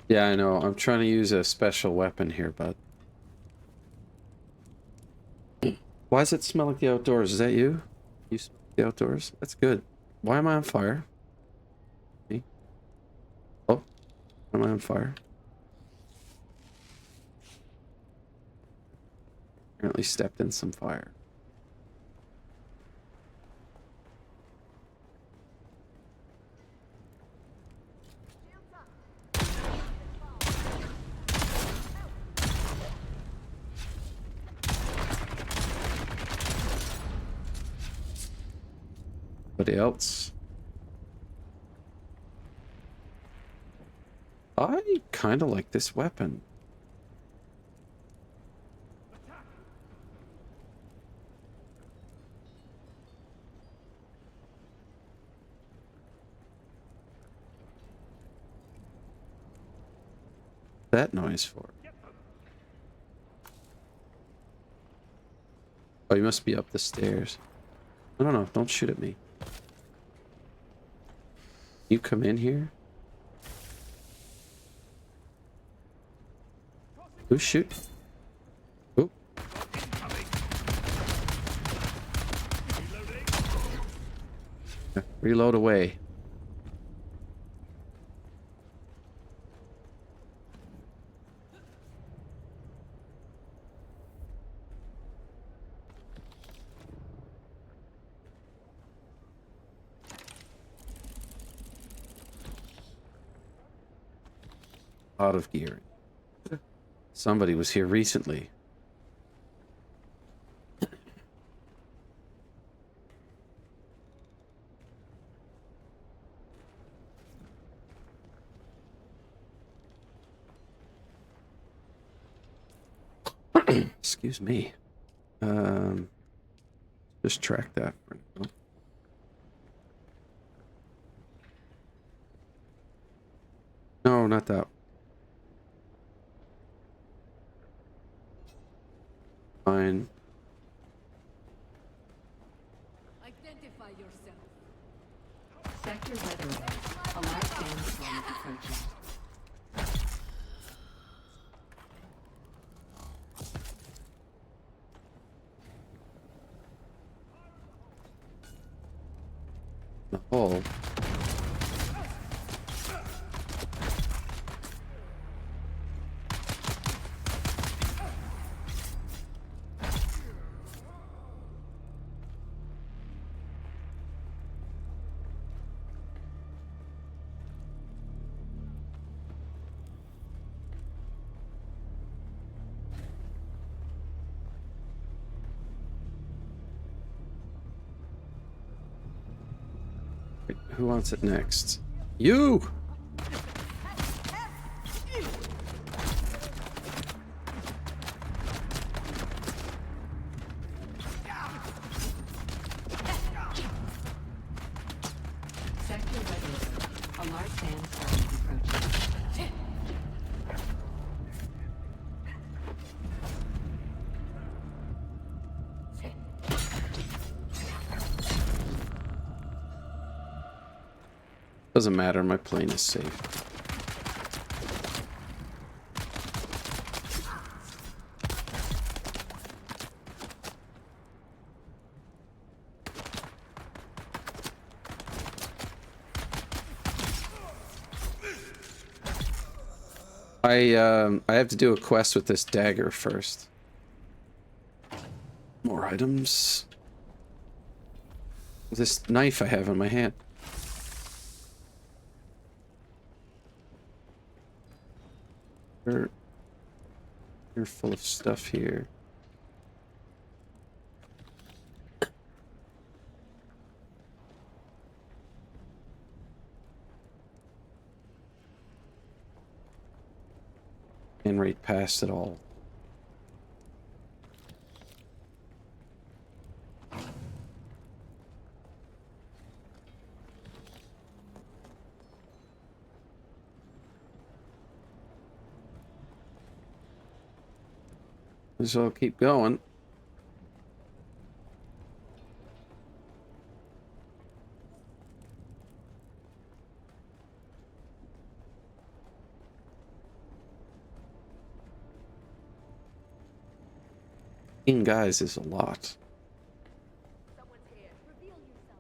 Yeah, I know. I'm trying to use a special weapon here, but why does it smell like the outdoors? Is that you? You smell like the outdoors? That's good. Why am I on fire? Me? Oh, why am I on fire? Apparently stepped in some fire. Anybody else? I kind of like this weapon. That noise for? Oh, you must be up the stairs. I don't know. Don't shoot at me. You come in here? Who's shooting? Oh. Reload away. Out of gear. Somebody was here recently. Excuse me. Just track that for now. No, not that. Fine. Identify yourself. Sector weather alert. A large sandstorm approaching. The hole. Who wants it next? You! Sector weather alert. A large sandstorm approaching. Doesn't matter, my plane is safe. I have to do a quest with this dagger first. More items. This knife I have in my hand. You're full of stuff here. And right past it all. So I'll keep going. Guys is a lot. Someone's here. Reveal yourself.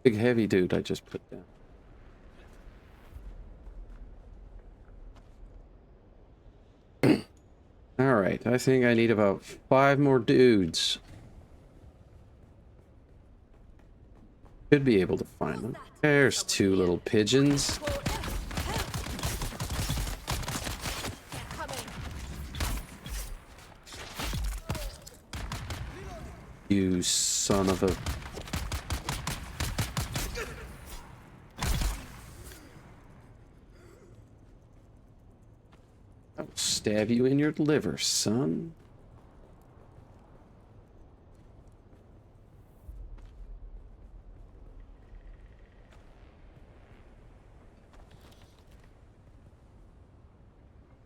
Big heavy dude I just put down. All right, I think I need about 5 more dudes. Should be able to find them. There's 2 little pigeons. You son of a... I'll stab you in your liver, son.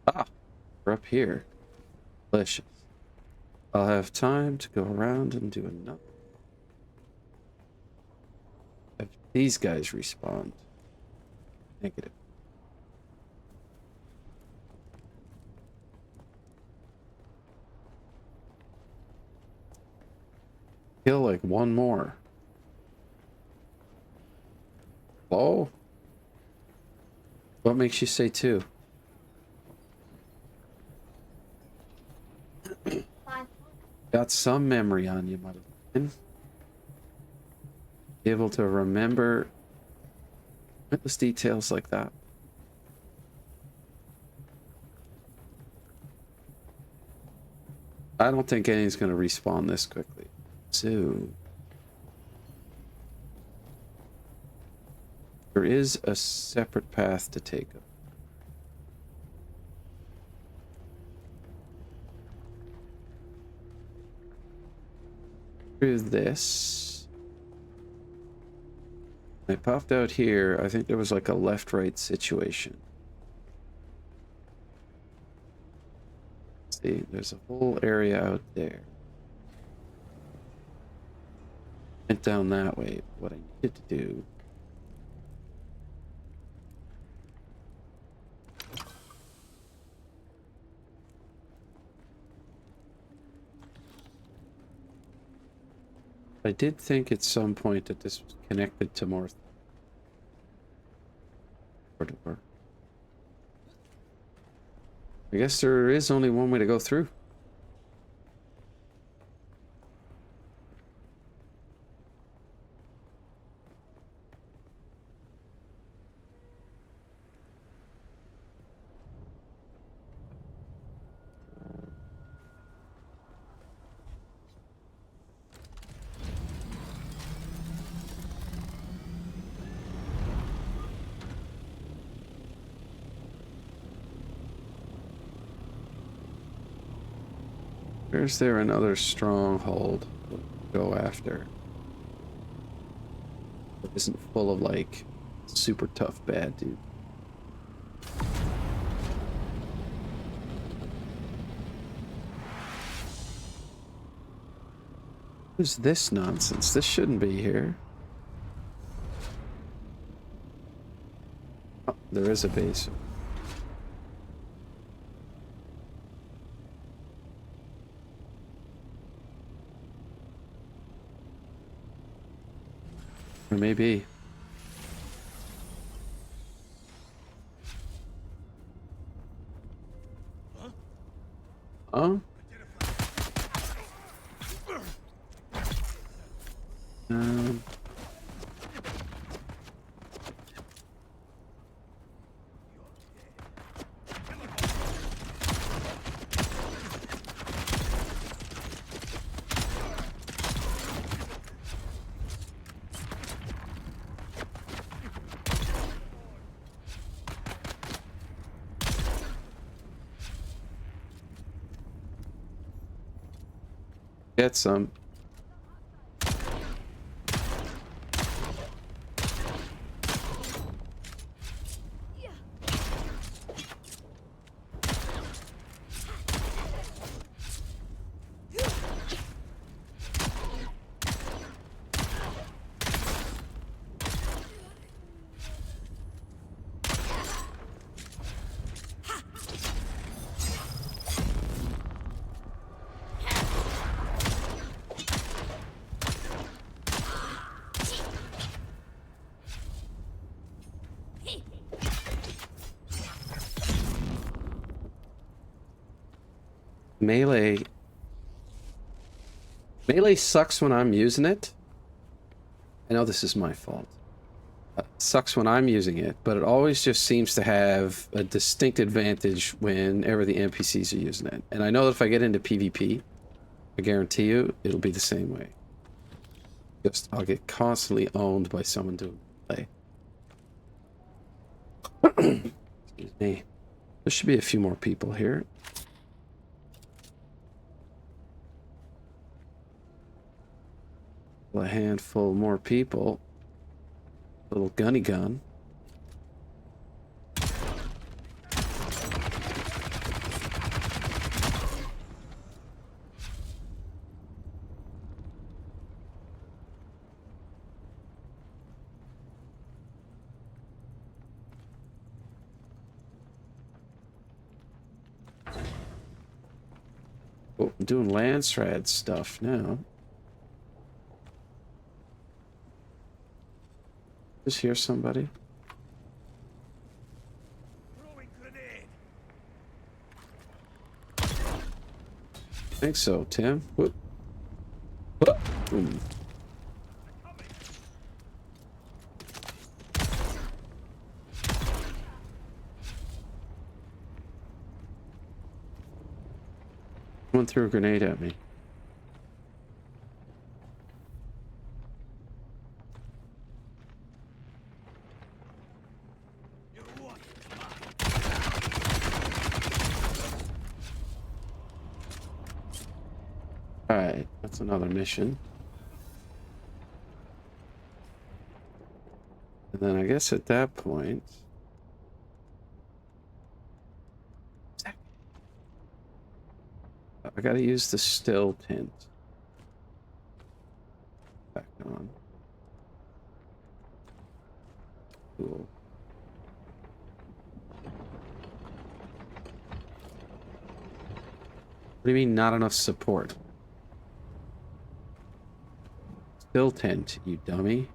Ah, we're up here. Delicious. I'll have time to go around and do another. If these guys respond. Negative. Kill like 1 more. Hello? What makes you say 2? Got some memory on you, motherfucker. Be able to remember pointless details like that. I don't think anything's going to respawn this quickly. So there is a separate path to take up. Through this. I popped out here. I think there was like a left-right situation. See, there's a whole area out there. Went down that way. What I needed to do. I did think at some point that this was connected to more. I guess there is only one way to go through. Where's there another stronghold to go after? That isn't full of like super tough bad dude. Who's this nonsense? This shouldn't be here. Oh, there is a base. Or maybe. Huh? Um, get some. Melee. Melee sucks when I'm using it. I know this is my fault. Sucks when I'm using it, but it always just seems to have a distinct advantage whenever the NPCs are using it. And I know that if I get into PvP, I guarantee you it'll be the same way. Just I'll get constantly owned by someone doing play. Excuse me. There should be a few more people here. A handful more people. Little gunny gun. Oh, I'm doing lance rad stuff now. Just hear somebody. I think so, Tim. Whoop. Whoop. Boom. Someone threw a grenade at me. Alright, that's another mission. And then I guess at that point... I gotta use the still tint. Back on. Cool. What do you mean not enough support? Still tint, you dummy.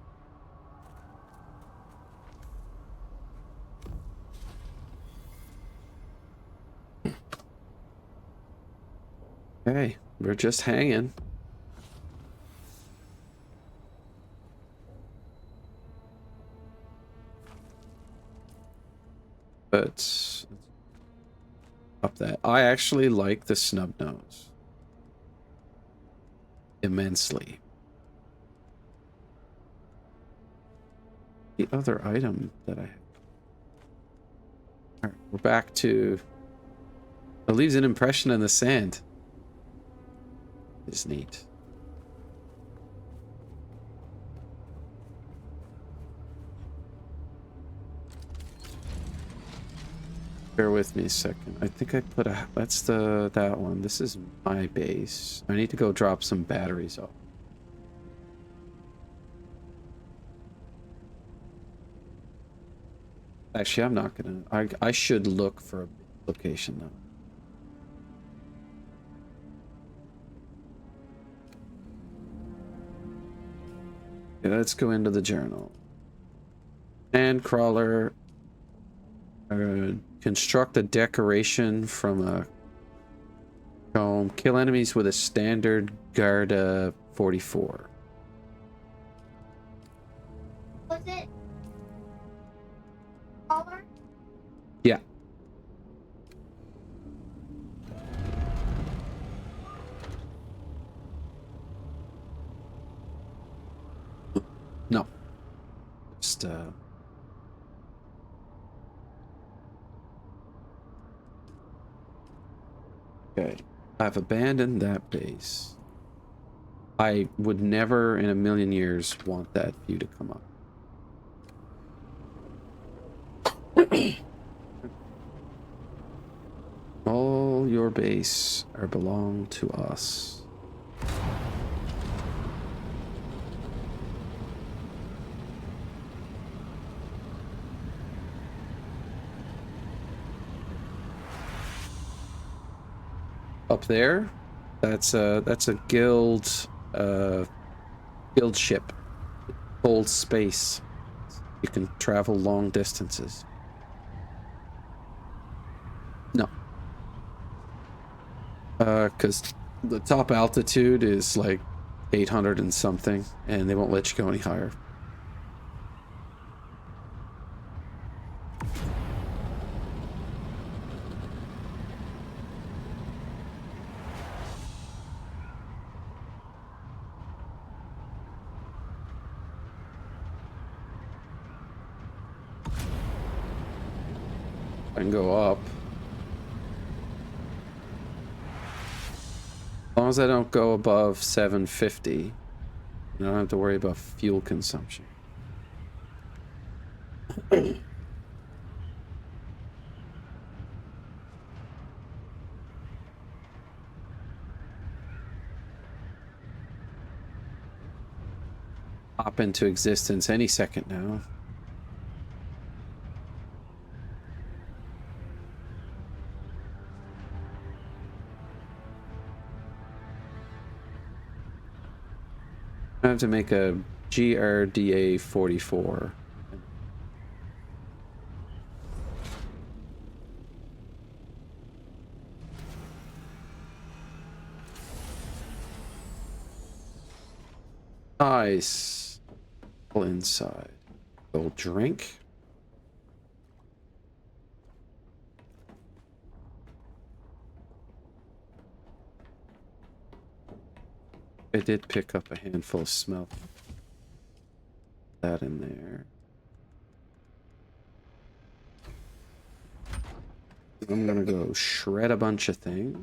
Okay, we're just hanging. But up that. I actually like the snub nose immensely. The other item that I have. Alright, we're back to it leaves an impression in the sand. It's neat. Bear with me a second. I think I put a... That's that one. This is my base. I need to go drop some batteries off. Actually, I'm not gonna... I should look for a location though. Okay, let's go into the journal. And crawler. Construct a decoration from a comb. Kill enemies with a standard Garda 44. Was it color? Yeah. No. Just okay. I've abandoned that base. I would never in a million years want that view to come up. All your base are belong to us. Up there, that's a guild guild ship. It holds space. You can travel long distances. No. Because the top altitude is like 800 and something, and they won't let you go any higher. I can go up. As long as I don't go above 750, I don't have to worry about fuel consumption. Pop into existence any second now. I have to make a GRDA 44. Nice. All inside. Go drink. I did pick up a handful of smelt. That in there. I'm gonna go shred a bunch of things.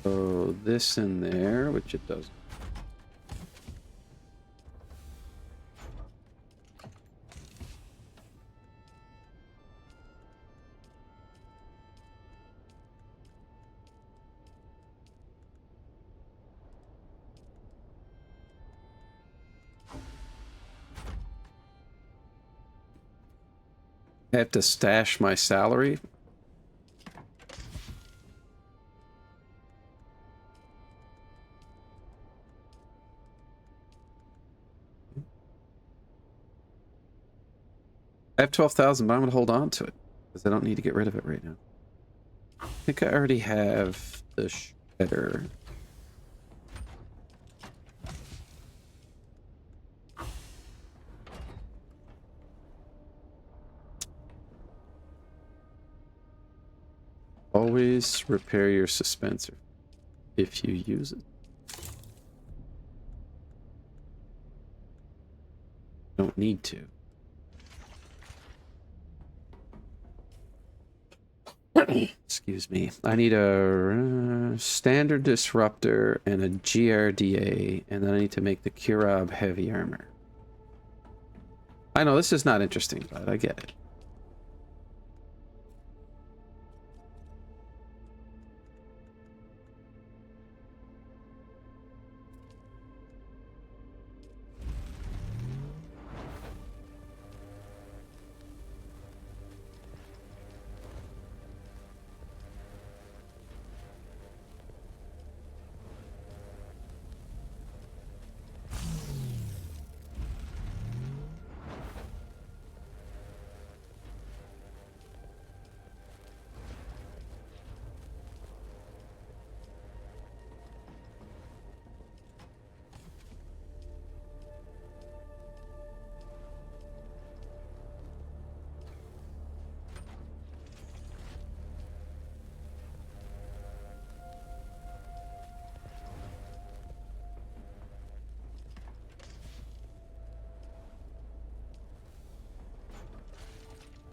So this in there, which it doesn't. I have to stash my salary. I have 12,000, but I'm gonna hold on to it because I don't need to get rid of it right now. I think I already have the shredder. Always repair your suspenser if you use it. Don't need to. Excuse me. I need a standard disruptor and a GRDA, and then I need to make the Kurab heavy armor. I know this is not interesting, but I get it.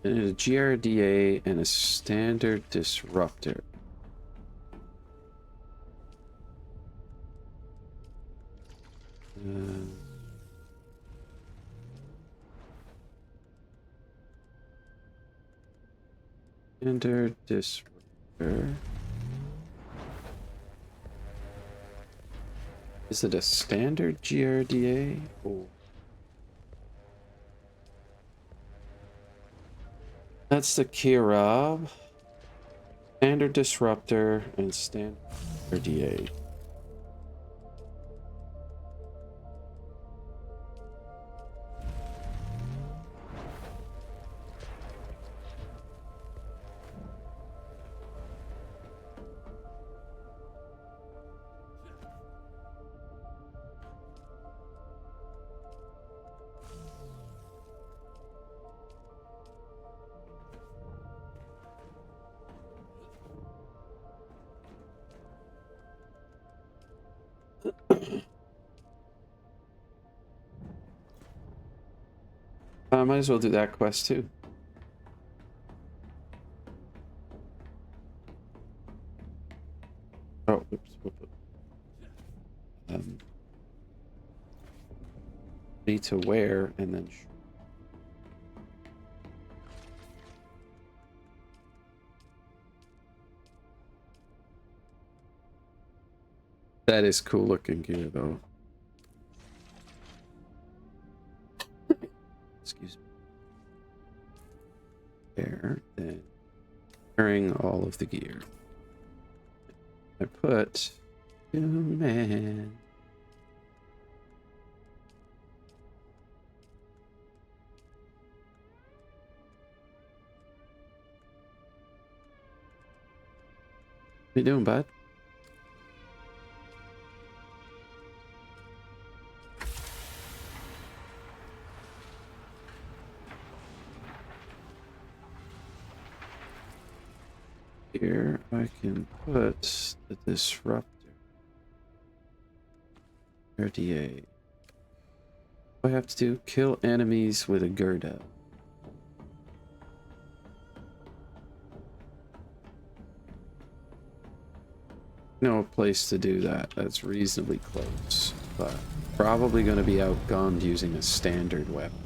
And a GRDA and a standard disruptor. Standard disruptor. Is it a standard GRDA? Oh. That's the Kirab. Standard disruptor and standard GRDA. I might as well do that quest too. Oh, oops. Need to wear and then. That is cool looking gear though. Excuse me. There, then wearing all of the gear. I put man. What you doing, bud? Here I can put the disruptor. RDA. What I have to do? Kill enemies with a Gerda. No place to do that. That's reasonably close, but probably going to be outgunned using a standard weapon.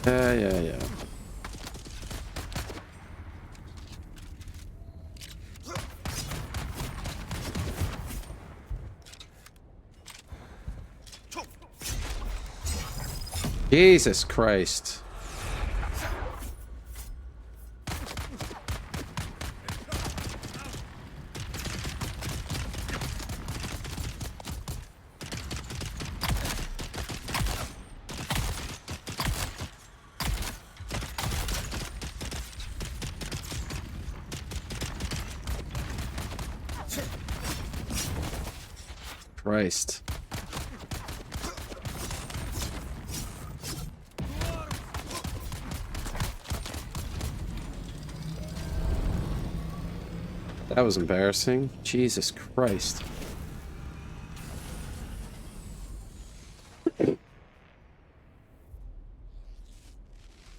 Yeah. Jesus Christ. Christ. That was embarrassing. Jesus Christ.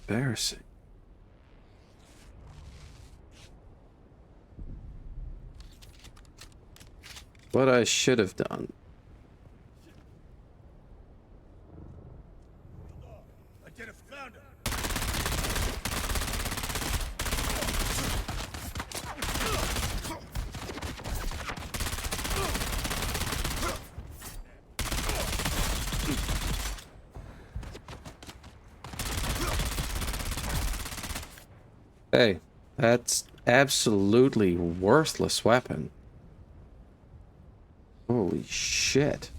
Embarrassing. What I should have done. Hey, that's absolutely worthless weapon. Holy shit.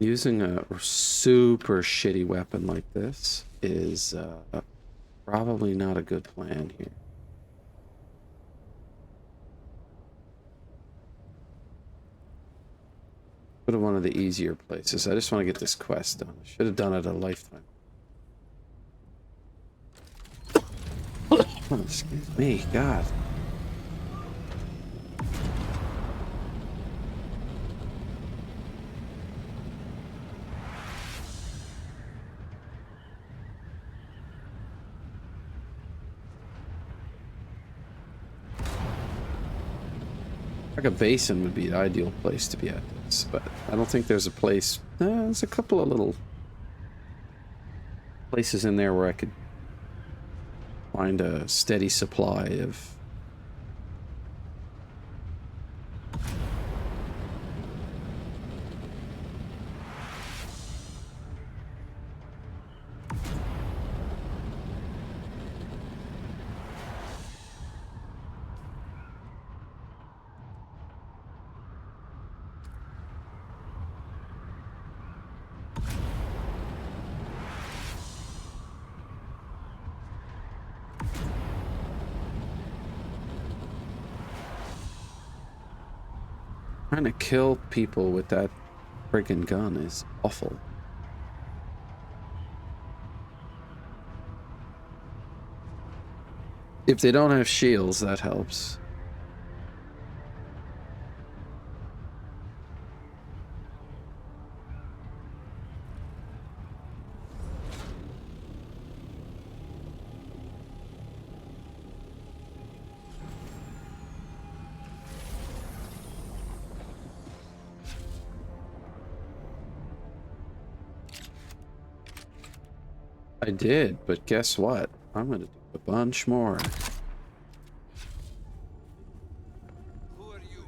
Using a super shitty weapon like this is probably not a good plan here. Go to one of the easier places. I just want to get this quest done. I should have done it a lifetime. Oh, excuse me, God. Like a basin would be the ideal place to be at this, but I don't think there's a place. There's a couple of little places in there where I could find a steady supply of. Trying to kill people with that friggin' gun is awful. If they don't have shields, that helps. I did, but guess what? I'm gonna do a bunch more. Who are you?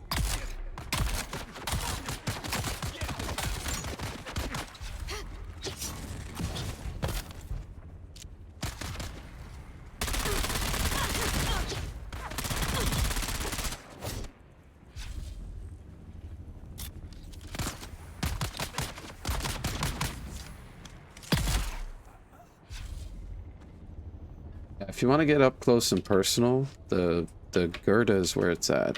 If you want to get up close and personal, the Gerda is where it's at.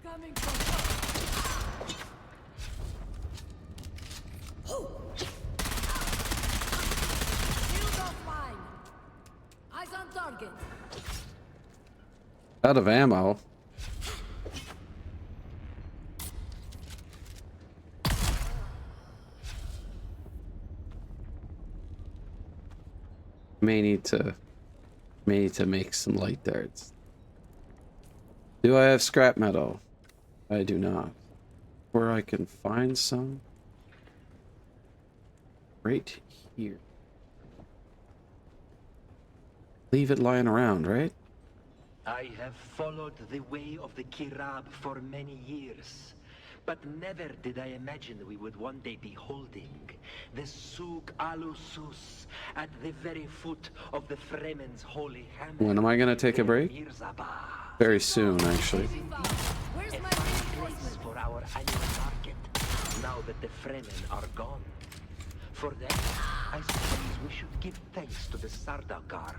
Coming from Shield offline. Eyes on target. Out of ammo. May need to make some light darts. Do I have scrap metal? I do not. Where I can find some? Right here. Leave it lying around, right? I have followed the way of the Kirab for many years, but never did I imagine we would one day be holding the Suk Alusus at the very foot of the Fremen's holy hammer. When am I gonna take a break? Mirzabah. Very soon, actually. Where's A my fine place reinforcement? for our annual market, now that the Fremen are gone. For that, I suppose we should give thanks to the Sardaukar.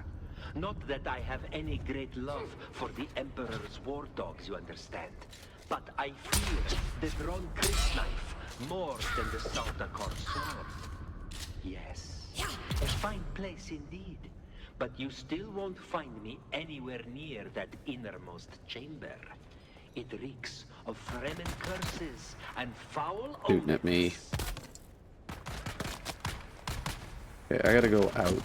Not that I have any great love for the Emperor's war dogs, you understand. But I fear the drawn cryptknife more than the Sardaukar sword. Yes, a fine place indeed. But you still won't find me anywhere near that innermost chamber. It reeks of Fremen curses and foul Shooting at me. omens. Okay, I gotta go out.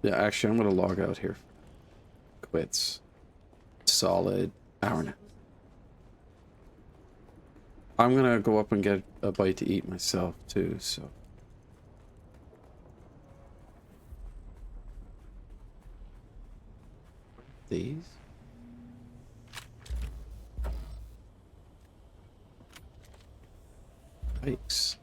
Yeah, actually, I'm gonna log out here. Quits. Solid hour now. I'm gonna go up and get a bite to eat myself too, so. These? Yikes.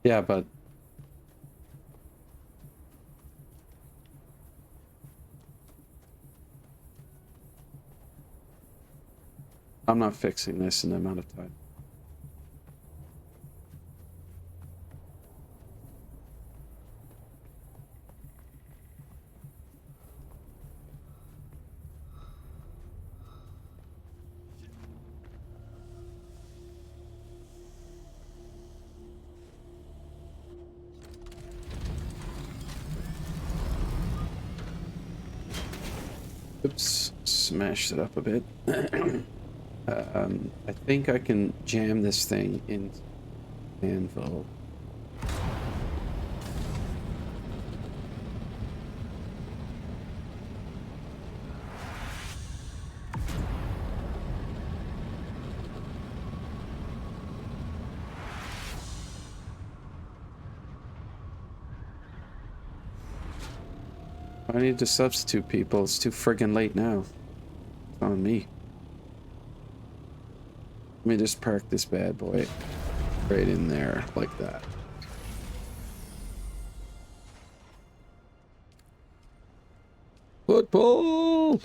Yeah, but I'm not fixing this in the amount of time. Oops, smashed it up a bit. I think I can jam this thing into anvil. I need to substitute people. It's too friggin' late now. It's on me. Let me just park this bad boy right in there like that. Football!